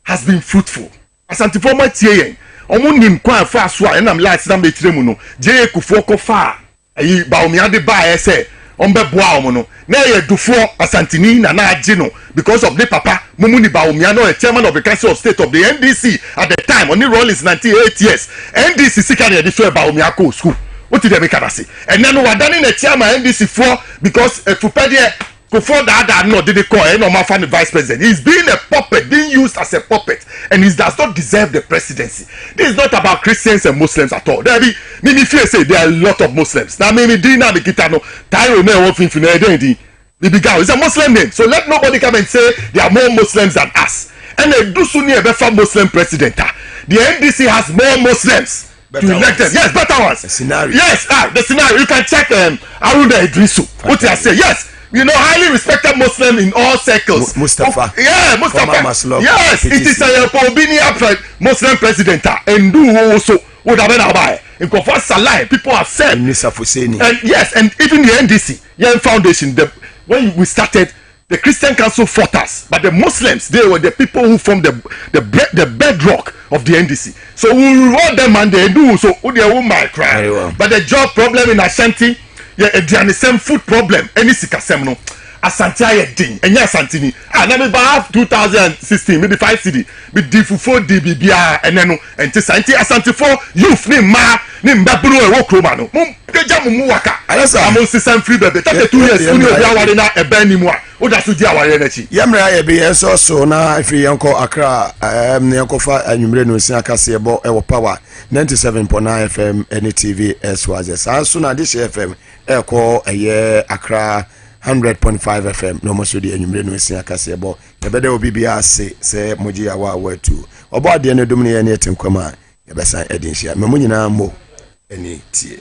has been fruitful. Ashanti for my tie omunim kwa fa so a na am light na me tiremu no. Je Kufuor ko fa ayi ba omiade ba ese boa omo no na ye dufo Asantini na agye no because of the papa Mumuni Baumia no chairman of the Council of State of the NDC at the time only role is 98 years NDC sikari the show Baumia ko school what did they make us say and then we are done in a chairman NDC for because Fupedie before that no did they call no man find the vice president. He's being a puppet, being used as a puppet, and he does not deserve the presidency. This is not about Christians and Muslims at all. There be me fear say there are a lot of Muslims. Now me Dina me kitano Tyro me one thing finna Bibiga is a Muslim name, so let nobody come and say there are more Muslims than us. And they do soon a better Muslim president. The NDC has more Muslims better to elect them. Yes, better ones. The scenario. Yes, the scenario. You can check Arunda Idrisu. What I say? Yes. You know, highly respected Muslim in all circles. Mustafa. Yeah, Mustafa. Yes, it is a Pobinia Muslim president. And do also would have been about in Kofar Salah. People have said. And yes, and even the NDC, Young Foundation, when we started, the Christian Council fought us, but the Muslims, they were the people who formed the bedrock of the NDC. So we reward them and they do so. They will cry. Well. But the job problem in Ashanti. Yeah, the same food problem. Any sikasem no. Asante aye ding. Enya Asantini. Na me ba 2016 maybe 5 cedi. Me difufu dibibia enenu. Enti Asante for youth ni ma ni mbabulu e wo kroma no. Mum peja mu waka. Amon system free baby. 32 years uni obi aware na ebe ni mu a. O da so di aware na chi. Yemra ye be yenso so na ifi yanko Accra ne yanko fa anwumre no sin akase ebo e wo power 97.9 FM NTV SYZ. Sanso na this FM eko eye Accra 100.5 FM no most di enwumre no sin akase ebo ebede obi bia ase se moji ya wa watu obo ade ne dum ne ye ne tenkwama ye besan edin hia me mo nyina mo eni tie